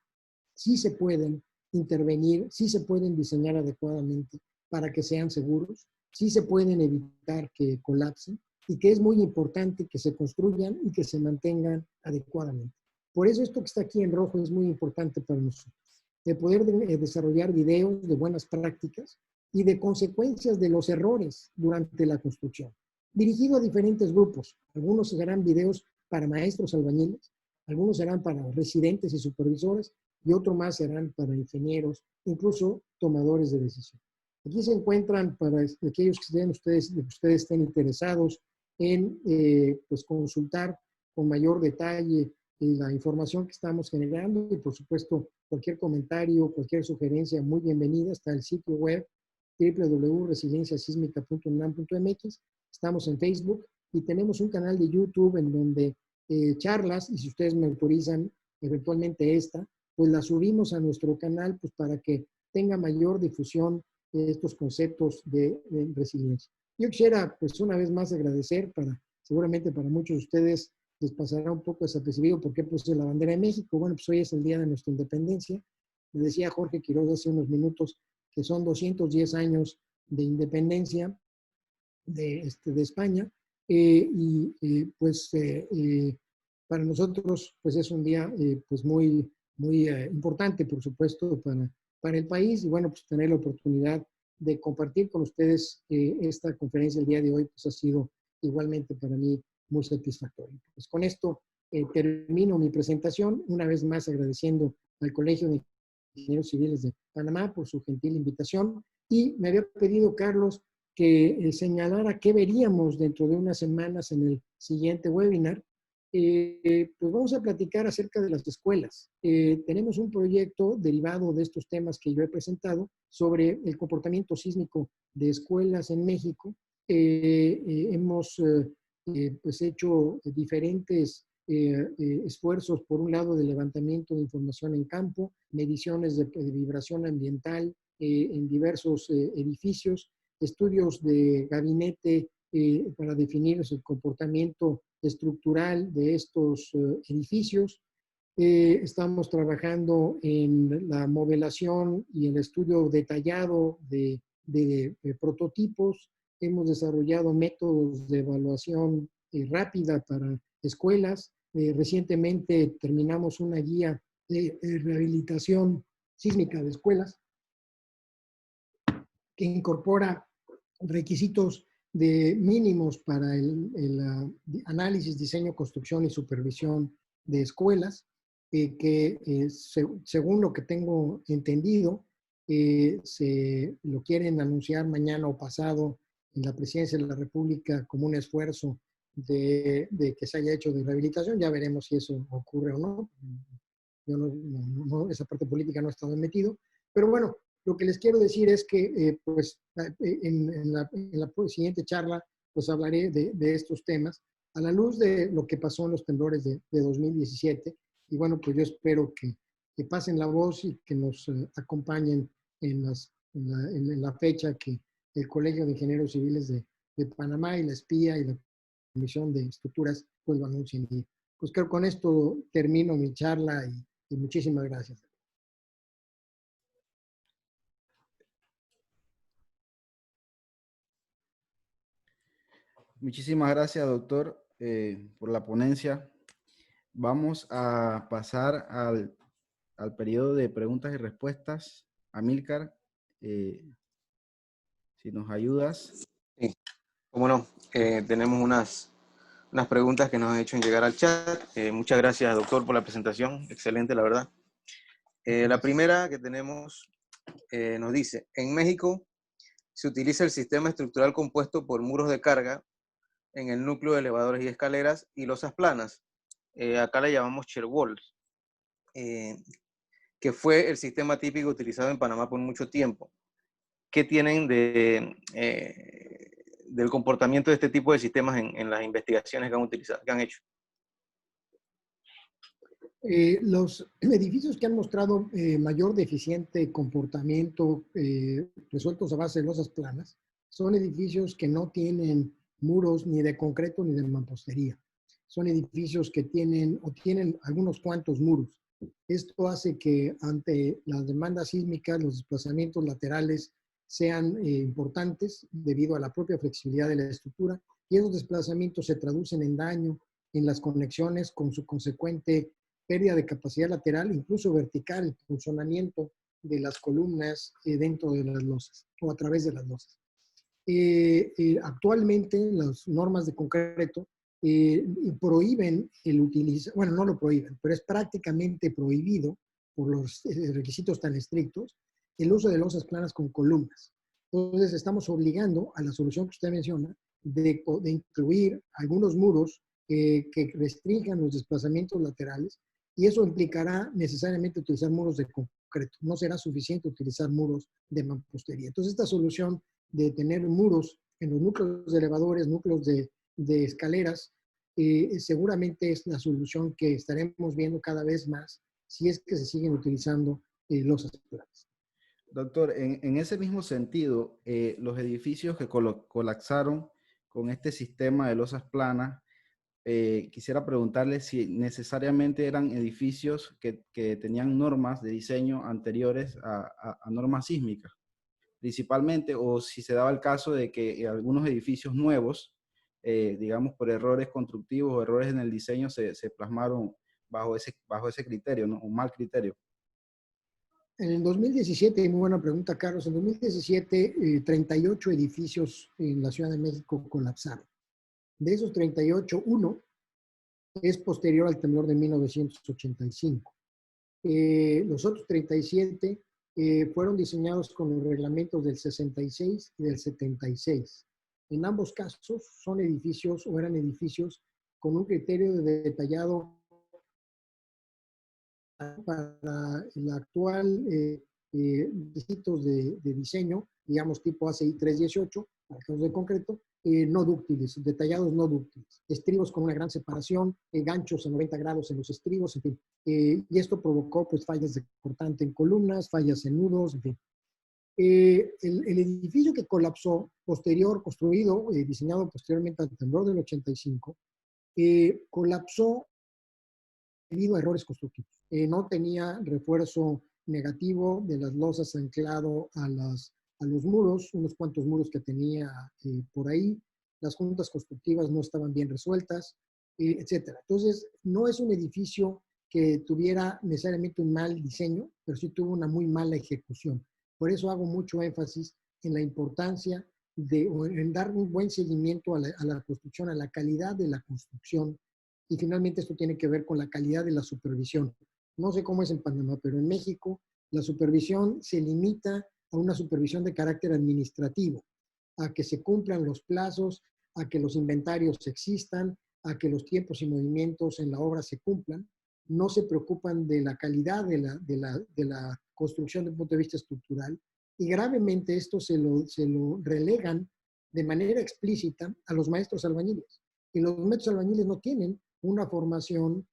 sí se pueden intervenir, sí se pueden diseñar adecuadamente para que sean seguros, sí se pueden evitar que colapsen y que es muy importante que se construyan y que se mantengan adecuadamente. Por eso esto que está aquí en rojo es muy importante para nosotros, de poder desarrollar videos de buenas prácticas y de consecuencias de los errores durante la construcción, dirigido a diferentes grupos. Algunos serán videos para maestros albañiles, algunos serán para residentes y supervisores, y otros más serán para ingenieros, incluso tomadores de decisión. Aquí se encuentran, para aquellos que ustedes estén interesados en pues consultar con mayor detalle la información que estamos generando, y por supuesto cualquier comentario, cualquier sugerencia, muy bienvenida. Está el sitio web www.resilienciasísmica.unam.mx. Estamos en Facebook y tenemos un canal de YouTube en donde charlas, y si ustedes me autorizan eventualmente pues la subimos a nuestro canal, pues para que tenga mayor difusión estos conceptos de resiliencia. Yo quisiera, pues una vez más, agradecer, seguramente para muchos de ustedes les pasará un poco desapercibido por qué puse la bandera de México. Bueno, pues hoy es el día de nuestra independencia. Le decía Jorge Quiroz hace unos minutos que son 210 años de independencia de España, para nosotros pues es un día pues muy importante, por supuesto, para el país, y bueno, pues tener la oportunidad de compartir con ustedes esta conferencia el día de hoy pues ha sido igualmente para mí muy satisfactorio. Pues con esto termino mi presentación, una vez más agradeciendo al Colegio de Ingenieros Civiles de Panamá por su gentil invitación, y me había pedido Carlos que señalara qué veríamos dentro de unas semanas en el siguiente webinar. Pues vamos a platicar acerca de las escuelas. Tenemos un proyecto derivado de estos temas que yo he presentado sobre el comportamiento sísmico de escuelas en México. Hemos pues hecho diferentes esfuerzos, por un lado, de levantamiento de información en campo, mediciones de vibración ambiental en diversos edificios, estudios de gabinete para definir el comportamiento estructural de estos edificios. Estamos trabajando en la modelación y el estudio detallado de prototipos. Hemos desarrollado métodos de evaluación rápida para escuelas. Recientemente terminamos una guía de rehabilitación sísmica de escuelas que incorpora requisitos mínimos para el análisis, diseño, construcción y supervisión de escuelas, según lo que tengo entendido, se lo quieren anunciar mañana o pasado en la Presidencia de la República como un esfuerzo de que se haya hecho de rehabilitación. Ya veremos si eso ocurre o no. Yo esa parte política no he estado metido, pero bueno, lo que les quiero decir es que en la siguiente charla pues hablaré de estos temas a la luz de lo que pasó en los temblores de 2017, y bueno, pues yo espero que que pasen la voz y que nos acompañen en la fecha que el Colegio de Ingenieros Civiles de Panamá y la SPIA y la Comisión de Estructuras pues lo anuncien. Y pues creo que con esto termino mi charla y muchísimas gracias. Muchísimas gracias, doctor, por la ponencia. Vamos a pasar al periodo de preguntas y respuestas. Amílcar, si nos ayudas. Sí, cómo no. Tenemos unas preguntas que nos han hecho llegar al chat. Muchas gracias, doctor, por la presentación. Excelente, la verdad. La primera que tenemos nos dice, en México se utiliza el sistema estructural compuesto por muros de carga en el núcleo de elevadores y escaleras y losas planas. Acá le llamamos chair walls, que fue el sistema típico utilizado en Panamá por mucho tiempo. ¿Qué tienen del comportamiento de este tipo de sistemas en las investigaciones que han utilizado, que han hecho? Los edificios que han mostrado mayor deficiente comportamiento resueltos a base de losas planas son edificios que no tienen muros ni de concreto ni de mampostería. Son edificios que tienen algunos cuantos muros. Esto hace que ante las demandas sísmicas, los desplazamientos laterales sean importantes debido a la propia flexibilidad de la estructura y esos desplazamientos se traducen en daño en las conexiones con su consecuente pérdida de capacidad lateral, incluso vertical, el funcionamiento de las columnas dentro de las losas o a través de las losas. Actualmente las normas de concreto prohíben el utilizar, bueno, no lo prohíben, pero es prácticamente prohibido por los requisitos tan estrictos el uso de losas planas con columnas. Entonces estamos obligando a la solución que usted menciona de incluir algunos muros que restrinjan los desplazamientos laterales y eso implicará necesariamente utilizar muros de concreto. No será suficiente utilizar muros de mampostería. Entonces esta solución de tener muros en los núcleos de elevadores, núcleos de escaleras, seguramente es la solución que estaremos viendo cada vez más si es que se siguen utilizando losas planas. Doctor, en ese mismo sentido, los edificios que colapsaron con este sistema de losas planas, quisiera preguntarle si necesariamente eran edificios que tenían normas de diseño anteriores a normas sísmicas, principalmente, o si se daba el caso de que algunos edificios nuevos, digamos por errores constructivos o errores en el diseño, se plasmaron bajo ese criterio, ¿no? Un mal criterio. En el 2017, muy buena pregunta, Carlos, en 2017 38 edificios en la Ciudad de México colapsaron. De esos 38, uno es posterior al temblor de 1985. Los otros 37 fueron diseñados con los reglamentos del 66 y del 76. En ambos casos son edificios o eran edificios con un criterio de detallado para el actual requisitos de diseño, digamos tipo ACI 318, para casos de concreto, no dúctiles, detallados no dúctiles, estribos con una gran separación, ganchos a 90 grados en los estribos, en fin. Y esto provocó pues fallas de cortante en columnas, fallas en nudos, en fin. El edificio que colapsó, construido, diseñado posteriormente al temblor del 85, colapsó debido a errores constructivos. No tenía refuerzo negativo de las losas anclado a los muros, unos cuantos muros que tenía por ahí. Las juntas constructivas no estaban bien resueltas, etc. Entonces, no es un edificio que tuviera necesariamente un mal diseño, pero sí tuvo una muy mala ejecución. Por eso hago mucho énfasis en la importancia en dar un buen seguimiento a la construcción, a la calidad de la construcción. Y finalmente esto tiene que ver con la calidad de la supervisión. No sé cómo es en Panamá, pero en México la supervisión se limita a una supervisión de carácter administrativo, a que se cumplan los plazos, a que los inventarios existan, a que los tiempos y movimientos en la obra se cumplan. No se preocupan de la calidad de la construcción desde el punto de vista estructural y gravemente esto se lo relegan de manera explícita a los maestros albañiles. Y los maestros albañiles no tienen una formación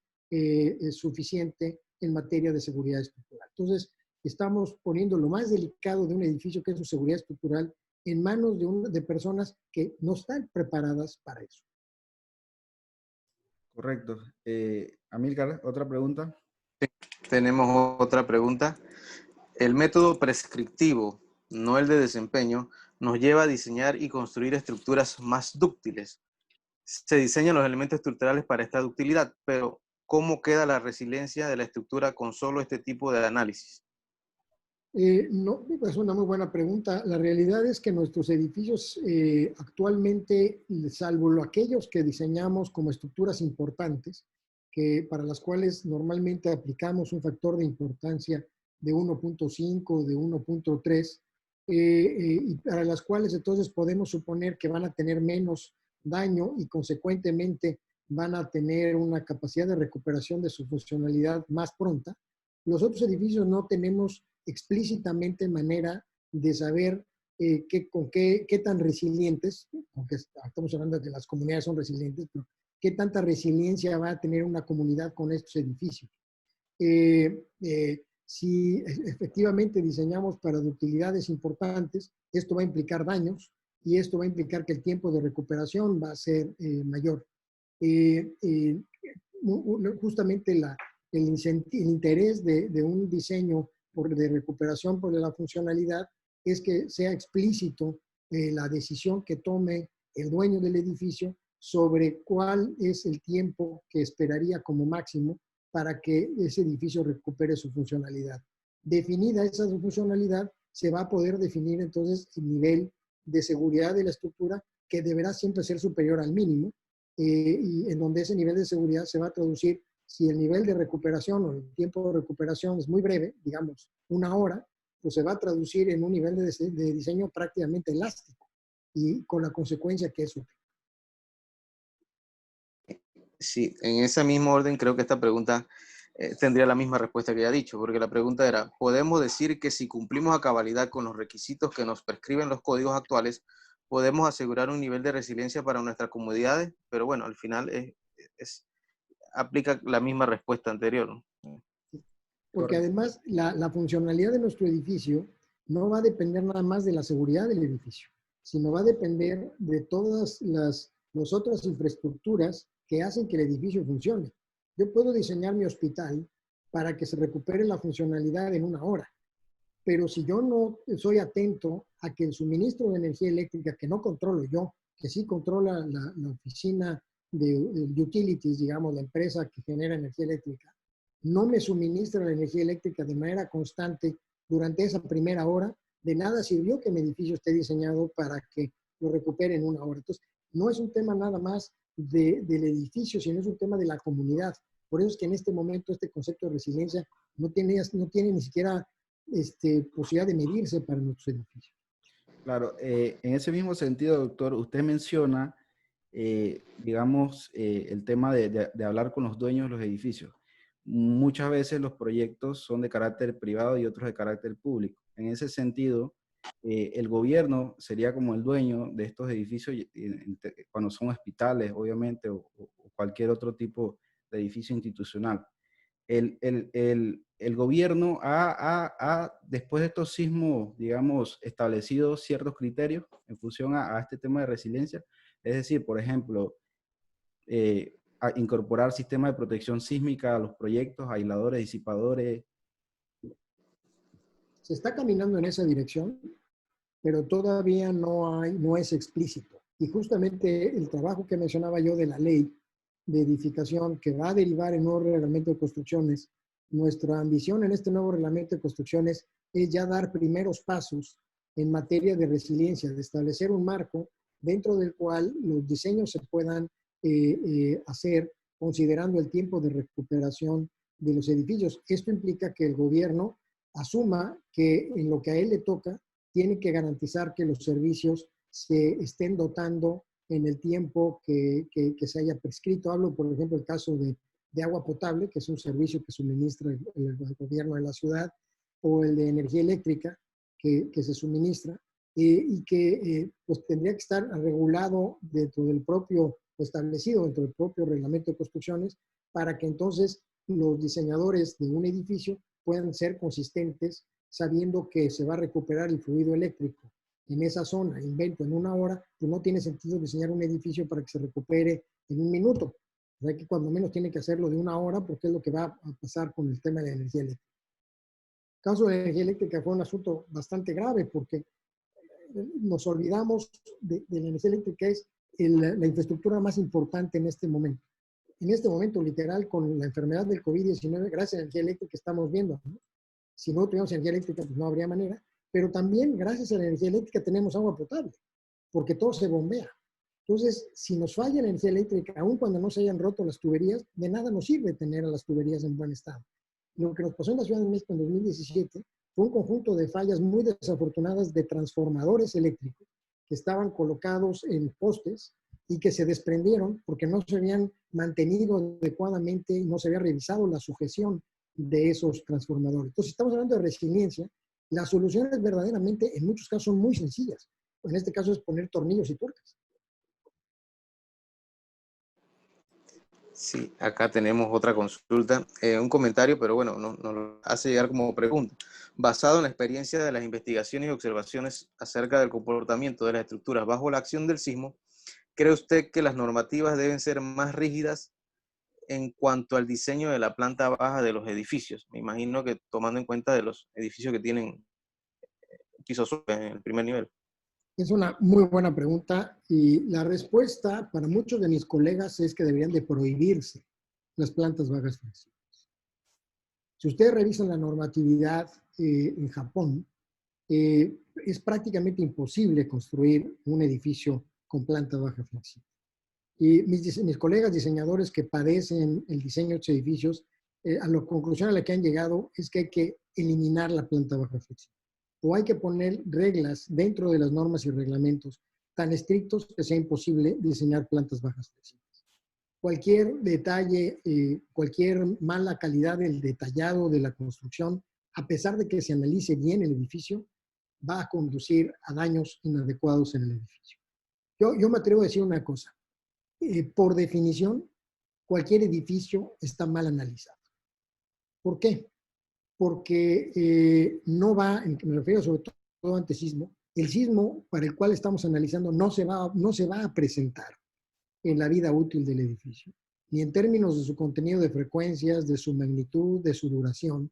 suficiente en materia de seguridad estructural. Entonces, estamos poniendo lo más delicado de un edificio, que es su seguridad estructural, en manos de personas que no están preparadas para eso. Correcto. Amílcar, ¿otra pregunta? Tenemos otra pregunta. El método prescriptivo, no el de desempeño, nos lleva a diseñar y construir estructuras más dúctiles. Se diseñan los elementos estructurales para esta ductilidad, pero ¿cómo queda la resiliencia de la estructura con solo este tipo de análisis? No, es una muy buena pregunta. La realidad es que nuestros edificios actualmente, salvo aquellos que diseñamos como estructuras importantes, para las cuales normalmente aplicamos un factor de importancia de 1.5, de 1.3, y para las cuales entonces podemos suponer que van a tener menos daño y consecuentemente van a tener una capacidad de recuperación de su funcionalidad más pronta. Los otros edificios no tenemos explícitamente manera de saber qué tan resilientes, aunque estamos hablando de que las comunidades son resilientes, pero qué tanta resiliencia va a tener una comunidad con estos edificios. Si efectivamente diseñamos para ductilidades importantes, esto va a implicar daños y esto va a implicar que el tiempo de recuperación va a ser mayor. Justamente el interés de un diseño de recuperación por la funcionalidad es que sea explícito la decisión que tome el dueño del edificio sobre cuál es el tiempo que esperaría como máximo para que ese edificio recupere su funcionalidad. Definida esa funcionalidad, se va a poder definir entonces el nivel de seguridad de la estructura, que deberá siempre ser superior al mínimo, y en donde ese nivel de seguridad se va a traducir. Si el nivel de recuperación o el tiempo de recuperación es muy breve, digamos 1 hora, pues se va a traducir en un nivel de diseño prácticamente elástico y con la consecuencia que es útil. Sí, en ese mismo orden creo que esta pregunta tendría la misma respuesta que ya he dicho, porque la pregunta era, ¿podemos decir que si cumplimos a cabalidad con los requisitos que nos prescriben los códigos actuales, podemos asegurar un nivel de resiliencia para nuestras comunidades? Pero bueno, al final aplica la misma respuesta anterior, ¿no? Porque además la funcionalidad de nuestro edificio no va a depender nada más de la seguridad del edificio, sino va a depender de todas las otras infraestructuras que hacen que el edificio funcione. Yo puedo diseñar mi hospital para que se recupere la funcionalidad en 1 hora, pero si yo no soy atento a que el suministro de energía eléctrica, que no controlo yo, que sí controla la oficina de utilities, digamos, la empresa que genera energía eléctrica, no me suministra la energía eléctrica de manera constante durante esa primera hora, de nada sirvió que mi edificio esté diseñado para que lo recupere en 1 hora. Entonces, no es un tema nada más del edificio, sino es un tema de la comunidad. Por eso es que en este momento este concepto de resiliencia no tiene ni siquiera posibilidad de medirse para nuestros edificios. Claro, en ese mismo sentido, doctor, usted menciona, digamos, el tema de hablar con los dueños de los edificios. Muchas veces los proyectos son de carácter privado y otros de carácter público. En ese sentido, el gobierno sería como el dueño de estos edificios cuando son hospitales, obviamente, o cualquier otro tipo de edificio institucional. El gobierno después de estos sismos, digamos, establecido ciertos criterios en función a este tema de resiliencia. Es decir, por ejemplo, a incorporar sistemas de protección sísmica a los proyectos, aisladores, disipadores. Se está caminando en esa dirección, pero todavía no es explícito. Y justamente el trabajo que mencionaba yo de la ley de edificación que va a derivar en nuevo reglamento de construcciones, nuestra ambición en este nuevo reglamento de construcciones es ya dar primeros pasos en materia de resiliencia, de establecer un marco dentro del cual los diseños se puedan hacer considerando el tiempo de recuperación de los edificios. Esto implica que el gobierno asuma que en lo que a él le toca, tiene que garantizar que los servicios se estén dotando en el tiempo que se haya prescrito. Hablo, por ejemplo, del caso de agua potable, que es un servicio que suministra el gobierno de la ciudad, o el de energía eléctrica, que se suministra, y que pues tendría que estar regulado dentro del propio, establecido dentro del propio reglamento de construcciones, para que entonces los diseñadores de un edificio puedan ser consistentes sabiendo que se va a recuperar el fluido eléctrico en esa zona, invento en una hora, pues no tiene sentido diseñar un edificio para que se recupere en un minuto. O sea que cuando menos tiene que hacerlo de una hora porque es lo que va a pasar con el tema de la energía eléctrica. El caso de la energía eléctrica fue un asunto bastante grave porque nos olvidamos de la energía eléctrica, es la infraestructura más importante en este momento. En este momento, literal, con la enfermedad del COVID-19, gracias a la energía eléctrica estamos viendo, ¿no? Si no tuviéramos energía eléctrica, pues no habría manera. Pero también, gracias a la energía eléctrica, tenemos agua potable, porque todo se bombea. Entonces, si nos falla la energía eléctrica, aun cuando no se hayan roto las tuberías, de nada nos sirve tener a las tuberías en buen estado. Lo que nos pasó en la Ciudad de México en 2017 fue un conjunto de fallas muy desafortunadas de transformadores eléctricos que estaban colocados en postes y que se desprendieron porque no se habían mantenido adecuadamente y no se había revisado la sujeción de esos transformadores. Entonces, estamos hablando de resiliencia. Las soluciones verdaderamente, en muchos casos, son muy sencillas. En este caso es poner tornillos y tuercas. Sí, acá tenemos otra consulta, un comentario, pero bueno, nos lo hace llegar como pregunta. Basado en la experiencia de las investigaciones y observaciones acerca del comportamiento de las estructuras bajo la acción del sismo, ¿cree usted que las normativas deben ser más rígidas en cuanto al diseño de la planta baja de los edificios? Me imagino que tomando en cuenta de los edificios que tienen piso suave en el primer nivel. Es una muy buena pregunta y la respuesta para muchos de mis colegas es que deberían de prohibirse las plantas bajas flexibles. Si ustedes revisan la normatividad en Japón, es prácticamente imposible construir un edificio con planta baja flexible. Y mis colegas diseñadores que padecen el diseño de estos edificios, a la conclusión a la que han llegado es que hay que eliminar la planta baja flexible. O hay que poner reglas dentro de las normas y reglamentos tan estrictos que sea imposible diseñar plantas bajas flexibles. Cualquier detalle, cualquier mala calidad del detallado de la construcción, a pesar de que se analice bien el edificio, va a conducir a daños inadecuados en el edificio. Yo me atrevo a decir una cosa. Por definición, cualquier edificio está mal analizado. ¿Por qué? Porque no va, me refiero sobre todo ante sismo, el sismo para el cual estamos analizando no se va a presentar en la vida útil del edificio, ni en términos de su contenido de frecuencias, de su magnitud, de su duración.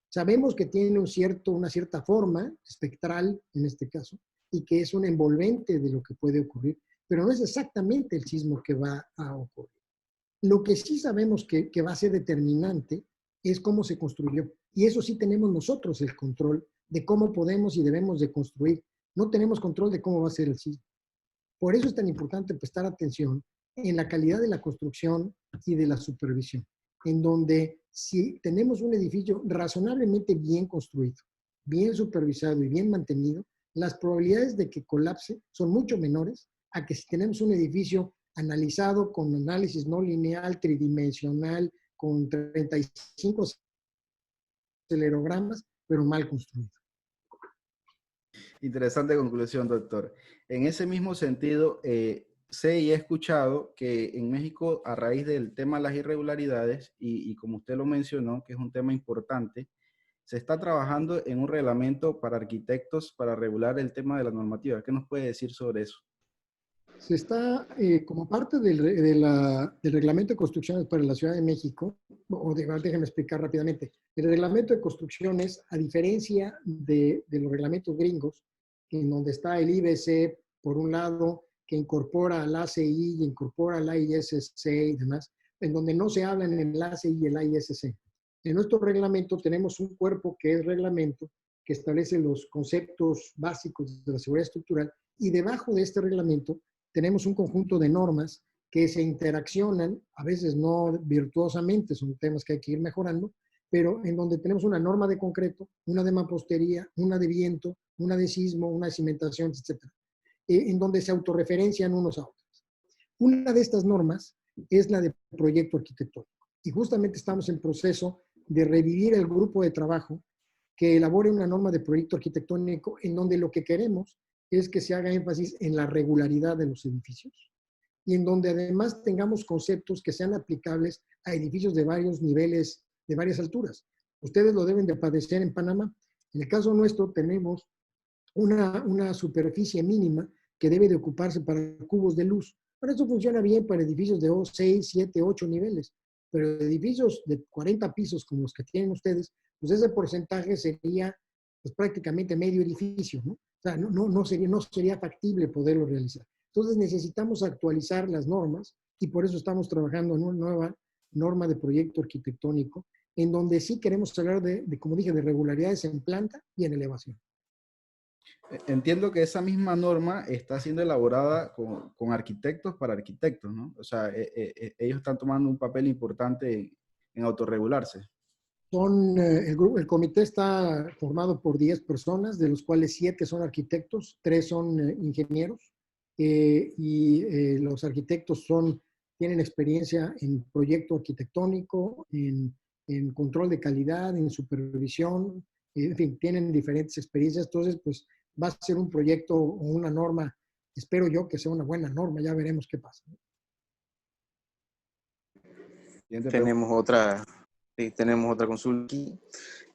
Sabemos que tiene una cierta forma espectral, en este caso, y que es un envolvente de lo que puede ocurrir, pero no es exactamente el sismo que va a ocurrir. Lo que sí sabemos que va a ser determinante es cómo se construyó. Y eso sí tenemos nosotros el control de cómo podemos y debemos de construir. No tenemos control de cómo va a ser el sismo. Por eso es tan importante prestar atención en la calidad de la construcción y de la supervisión, en donde si tenemos un edificio razonablemente bien construido, bien supervisado y bien mantenido, las probabilidades de que colapse son mucho menores a que si tenemos un edificio analizado con análisis no lineal, tridimensional, con 35 acelerogramas, pero mal construido. Interesante conclusión, doctor. En ese mismo sentido, sé y he escuchado que en México, a raíz del tema de las irregularidades, y como usted lo mencionó, que es un tema importante, se está trabajando en un reglamento para arquitectos para regular el tema de la normativa. ¿Qué nos puede decir sobre eso? Se está, como parte del reglamento de construcciones para la Ciudad de México, déjenme explicar rápidamente. El reglamento de construcciones, a diferencia de los reglamentos gringos, en donde está el IBC, por un lado, que incorpora al ACI y incorpora al AISC y demás, en donde no se hablan en el ACI y el AISC. En nuestro reglamento tenemos un cuerpo que es reglamento, que establece los conceptos básicos de la seguridad estructural, y debajo de este reglamento tenemos un conjunto de normas que se interaccionan, a veces no virtuosamente, son temas que hay que ir mejorando, pero en donde tenemos una norma de concreto, una de mampostería, una de viento, una de sismo, una de cimentación, etc. En donde se autorreferencian unos a otros. Una de estas normas es la de proyecto arquitectónico. Y justamente estamos en proceso de revivir el grupo de trabajo que elabore una norma de proyecto arquitectónico en donde lo que queremos es que se haga énfasis en la regularidad de los edificios, y en donde además tengamos conceptos que sean aplicables a edificios de varios niveles, de varias alturas. Ustedes lo deben de padecer en Panamá. En el caso nuestro tenemos una superficie mínima que debe de ocuparse para cubos de luz. Pero eso funciona bien para edificios de 6, 7, 8 niveles. Pero edificios de 40 pisos como los que tienen ustedes, pues ese porcentaje sería pues, prácticamente medio edificio, ¿no? O sea, no sería factible poderlo realizar. Entonces necesitamos actualizar las normas y por eso estamos trabajando en una nueva norma de proyecto arquitectónico en donde sí queremos hablar como dije, de regularidades en planta y en elevación. Entiendo que esa misma norma está siendo elaborada con arquitectos para arquitectos, ¿no? O sea, ellos están tomando un papel importante en autorregularse. El comité está formado por 10 personas, de los cuales 7 son arquitectos, 3 son ingenieros, y los arquitectos tienen experiencia en proyecto arquitectónico, en control de calidad, en supervisión, en fin, tienen diferentes experiencias. Entonces, pues va a ser un proyecto o una norma, espero yo que sea una buena norma, ya veremos qué pasa. Tenemos otra consulta aquí.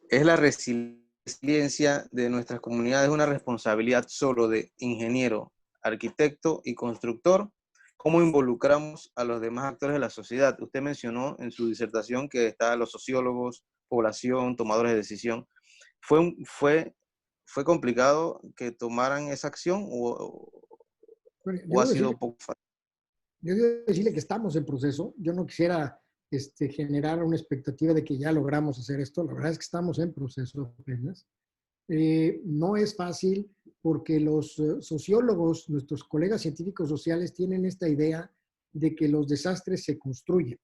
¿Es la resiliencia de nuestras comunidades una responsabilidad solo de ingeniero, arquitecto y constructor? ¿Cómo involucramos a los demás actores de la sociedad? Usted mencionó en su disertación que están los sociólogos, población, tomadores de decisión. ¿Fue complicado que tomaran esa acción o ha sido poco fácil? Yo debo decirle que estamos en proceso. Yo no quisiera generar una expectativa de que ya logramos hacer esto. La verdad es que estamos en proceso apenas. No es fácil porque los sociólogos, nuestros colegas científicos sociales, tienen esta idea de que los desastres se construyen.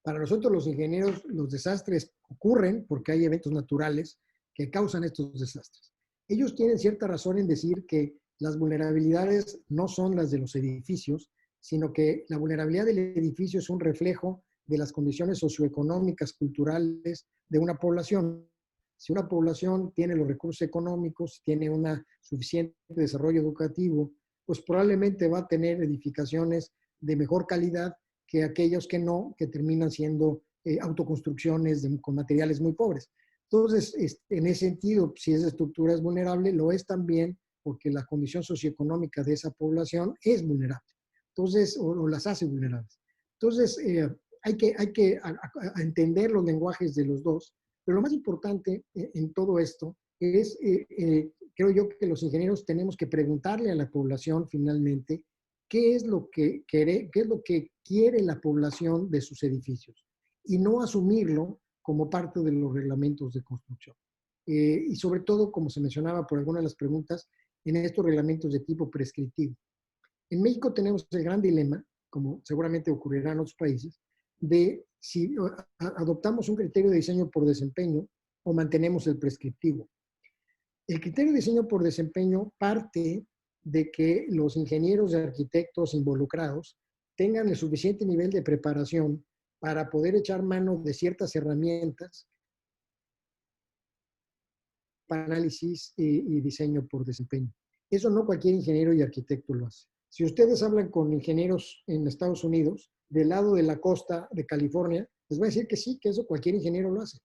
Para nosotros los ingenieros, los desastres ocurren porque hay eventos naturales que causan estos desastres. Ellos tienen cierta razón en decir que las vulnerabilidades no son las de los edificios, sino que la vulnerabilidad del edificio es un reflejo de las condiciones socioeconómicas, culturales de una población. Si una población tiene los recursos económicos, tiene un suficiente desarrollo educativo, pues probablemente va a tener edificaciones de mejor calidad que aquellos que no, que terminan siendo autoconstrucciones con materiales muy pobres. Entonces, en ese sentido, si esa estructura es vulnerable, lo es también porque la condición socioeconómica de esa población es vulnerable. Entonces, o las hace vulnerables. Entonces, hay que entender los lenguajes de los dos, pero lo más importante en todo esto es, creo yo, que los ingenieros tenemos que preguntarle a la población finalmente qué es lo que quiere la población de sus edificios y no asumirlo como parte de los reglamentos de construcción. Y sobre todo, como se mencionaba por algunas de las preguntas, en estos reglamentos de tipo prescriptivo. En México tenemos el gran dilema, como seguramente ocurrirá en otros países, de si adoptamos un criterio de diseño por desempeño o mantenemos el prescriptivo. El criterio de diseño por desempeño parte de que los ingenieros y arquitectos involucrados tengan el suficiente nivel de preparación para poder echar mano de ciertas herramientas para análisis y diseño por desempeño. Eso no cualquier ingeniero y arquitecto lo hace. Si ustedes hablan con ingenieros en Estados Unidos, del lado de la costa de California, les voy a decir que sí, que eso cualquier ingeniero lo hace.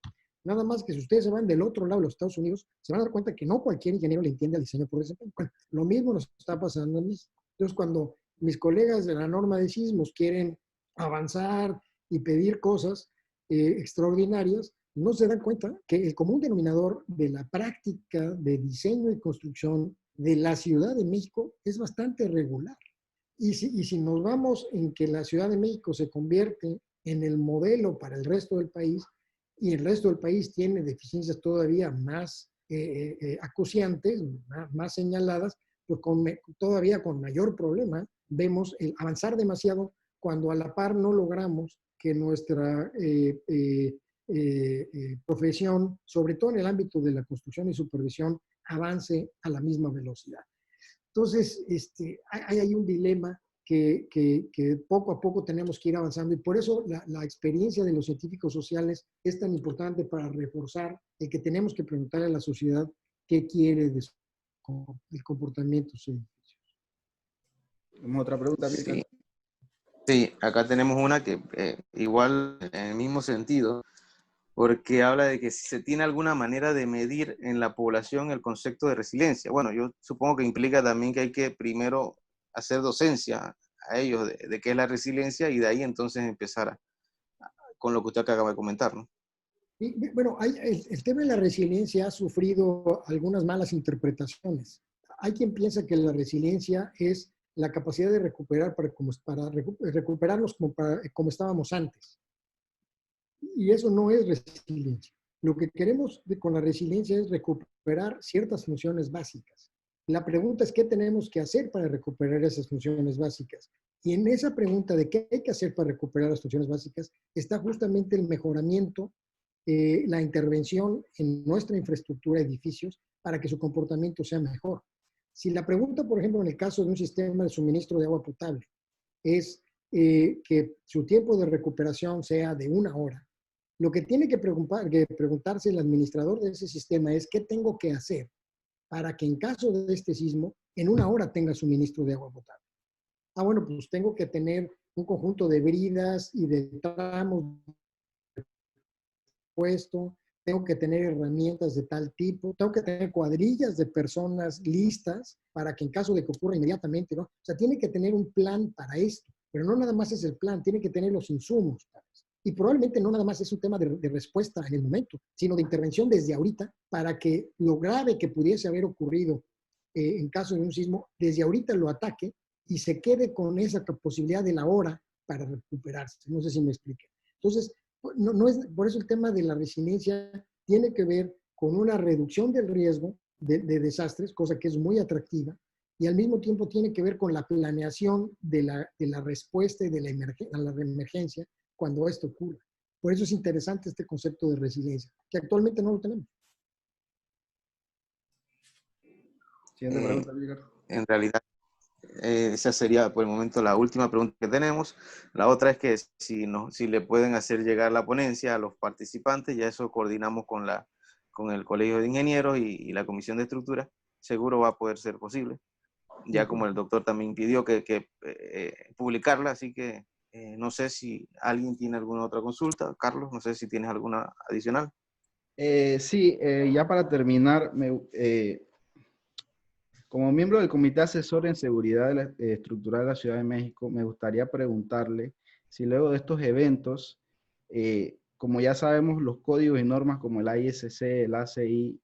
Nada más que si ustedes se van del otro lado de los Estados Unidos, se van a dar cuenta que no cualquier ingeniero le entiende al diseño por desempeño. Bueno, lo mismo nos está pasando en México. Entonces, cuando mis colegas de la norma de sismos quieren avanzar y pedir cosas extraordinarias, no se dan cuenta que el común denominador de la práctica de diseño y construcción de la Ciudad de México es bastante regular. Y si nos vamos en que la Ciudad de México se convierte en el modelo para el resto del país, y el resto del país tiene deficiencias todavía más acuciantes, más señaladas, pues todavía con mayor problema vemos el avanzar demasiado cuando a la par no logramos que nuestra profesión, sobre todo en el ámbito de la construcción y supervisión, avance a la misma velocidad. Entonces, hay un dilema que poco a poco tenemos que ir avanzando y por eso la experiencia de los científicos sociales es tan importante para reforzar el que tenemos que preguntarle a la sociedad qué quiere del comportamiento de sus edificios. ¿Tenemos otra pregunta, Milka? Sí. Sí, acá tenemos una que igual en el mismo sentido, porque habla de que si se tiene alguna manera de medir en la población el concepto de resiliencia. Bueno, yo supongo que implica también que hay que primero hacer docencia a ellos de qué es la resiliencia y de ahí entonces empezar con lo que usted acaba de comentar, ¿no? Y, bueno, el tema de la resiliencia ha sufrido algunas malas interpretaciones. Hay quien piensa que la resiliencia es la capacidad de recuperar recuperarnos como estábamos antes. Y eso no es resiliencia. Lo que queremos con la resiliencia es recuperar ciertas funciones básicas. La pregunta es qué tenemos que hacer para recuperar esas funciones básicas. Y en esa pregunta de qué hay que hacer para recuperar las funciones básicas está justamente el mejoramiento, la intervención en nuestra infraestructura, edificios, para que su comportamiento sea mejor. Si la pregunta, por ejemplo, en el caso de un sistema de suministro de agua potable, es que su tiempo de recuperación sea de 1 hora, lo que tiene que preguntarse el administrador de ese sistema es qué tengo que hacer para que en caso de este sismo, en 1 hora tenga suministro de agua potable. Ah, bueno, pues tengo que tener un conjunto de bridas y de tramos puesto, tengo que tener herramientas de tal tipo, tengo que tener cuadrillas de personas listas para que en caso de que ocurra inmediatamente, ¿no? O sea, tiene que tener un plan para esto, pero no nada más es el plan, tiene que tener los insumos para eso. Y probablemente no nada más es un tema de respuesta en el momento, sino de intervención desde ahorita para que lo grave que pudiese haber ocurrido en caso de un sismo, desde ahorita lo ataque y se quede con esa posibilidad de la hora para recuperarse. No sé si me explique. Entonces, no es, por eso el tema de la resiliencia tiene que ver con una reducción del riesgo de desastres, cosa que es muy atractiva, y al mismo tiempo tiene que ver con la planeación de la respuesta y de a la emergencia cuando esto ocurra. Por eso es interesante este concepto de resiliencia, que actualmente no lo tenemos. Siguiente pregunta, Edgar. En realidad, esa sería por el momento la última pregunta que tenemos. La otra es que si le pueden hacer llegar la ponencia a los participantes, ya eso coordinamos con el Colegio de Ingenieros y la Comisión de Estructura. Seguro va a poder ser posible. Ya como el doctor también pidió que publicarla, así que no sé si alguien tiene alguna otra consulta. Carlos, no sé si tienes alguna adicional. Sí, ya para terminar, como miembro del Comité Asesor en Seguridad Estructural de la Ciudad de México, me gustaría preguntarle si luego de estos eventos, como ya sabemos, los códigos y normas como el ISC, el ACI,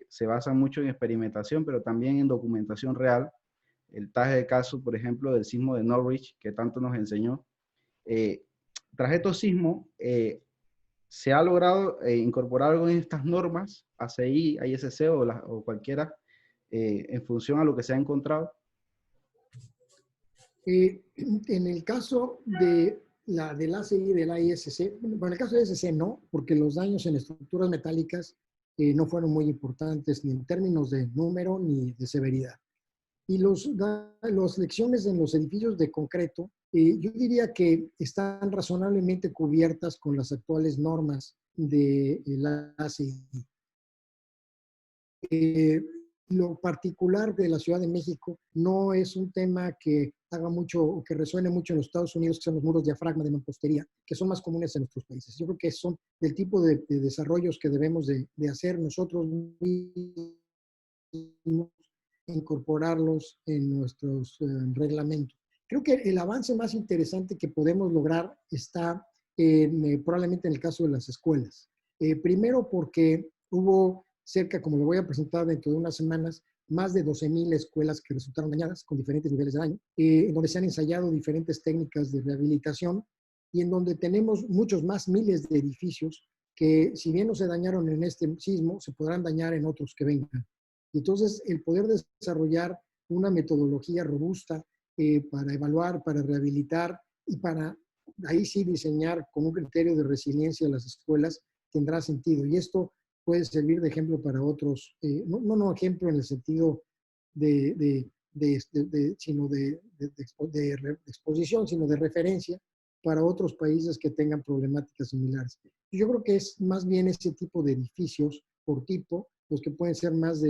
se basan mucho en experimentación, pero también en documentación real. El traje de caso, por ejemplo, del sismo de Norwich, que tanto nos enseñó. Tras estos sismos, ¿se ha logrado incorporar algo en estas normas, ACI, ISC o cualquiera, en función a lo que se ha encontrado? En el caso del ACI y del ISC, bueno, en el caso del ISC no, porque los daños en estructuras metálicas no fueron muy importantes ni en términos de número ni de severidad. Y las lecciones en los edificios de concreto, yo diría que están razonablemente cubiertas con las actuales normas del ACI. Lo particular de la Ciudad de México no es un tema que haga mucho o que resuene mucho en los Estados Unidos, que son los muros diafragma de mampostería, que son más comunes en nuestros países. Yo creo que son del tipo de desarrollos que debemos de hacer nosotros mismos, incorporarlos en nuestros reglamentos. Creo que el avance más interesante que podemos lograr está probablemente en el caso de las escuelas. Primero porque hubo cerca, como lo voy a presentar dentro de unas semanas, más de 12,000 escuelas que resultaron dañadas con diferentes niveles de daño, en donde se han ensayado diferentes técnicas de rehabilitación y en donde tenemos muchos más miles de edificios que, si bien no se dañaron en este sismo, se podrán dañar en otros que vengan. Y entonces, el poder desarrollar una metodología robusta para evaluar, para rehabilitar y para ahí sí diseñar con un criterio de resiliencia las escuelas tendrá sentido. Y esto puede servir de ejemplo para otros, no ejemplo en el sentido sino de exposición, sino de referencia para otros países que tengan problemáticas similares. Yo creo que es más bien ese tipo de edificios por tipo los que pueden ser más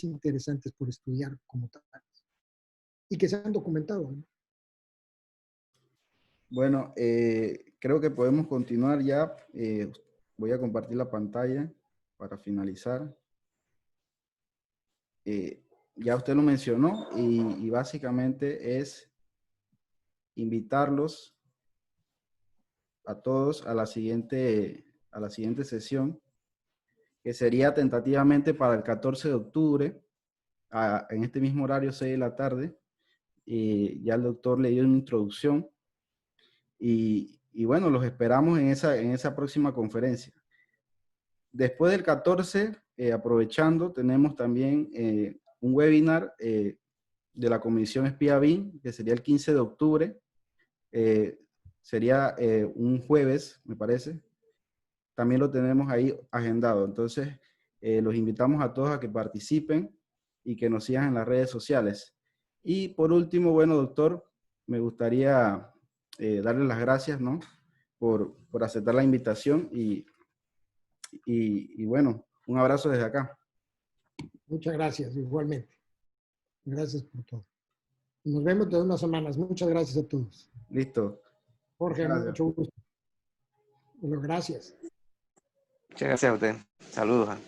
interesantes por estudiar como tal y que se han documentado, ¿no? Bueno, creo que podemos continuar ya. Voy a compartir la pantalla para finalizar. Ya usted lo mencionó y básicamente es invitarlos a todos a la siguiente sesión, que sería tentativamente para el 14 de octubre, en este mismo horario, 6 de la tarde. Ya el doctor le dio una introducción y bueno, los esperamos en esa próxima conferencia. Después del 14, aprovechando, tenemos también un webinar de la Comisión Espía BIM, que sería el 15 de octubre. Sería un jueves, me parece. También lo tenemos ahí agendado. Entonces, los invitamos a todos a que participen y que nos sigan en las redes sociales. Y por último, bueno, doctor, me gustaría darle las gracias, ¿no? Por aceptar la invitación y bueno, un abrazo desde acá. Muchas gracias, igualmente. Gracias por todo. Nos vemos dentro de unas semanas. Muchas gracias a todos. Listo. Jorge, Gracias. mucho gusto. Bueno, gracias. Muchas gracias a usted. Saludos.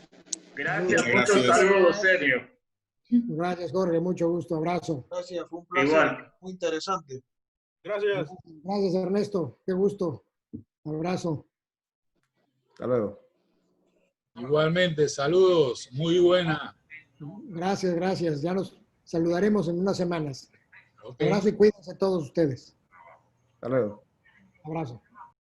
Gracias, muchos saludos, Sergio. Gracias, Jorge, mucho gusto. Abrazo. Gracias, fue un placer. Igual. Muy interesante. Gracias. Gracias, Ernesto. Qué gusto. Abrazo. Hasta luego. Igualmente, saludos. Muy buena. Gracias, gracias. Ya nos saludaremos en unas semanas. Ok. Abrazo y cuídense todos ustedes. Hasta luego. Abrazo.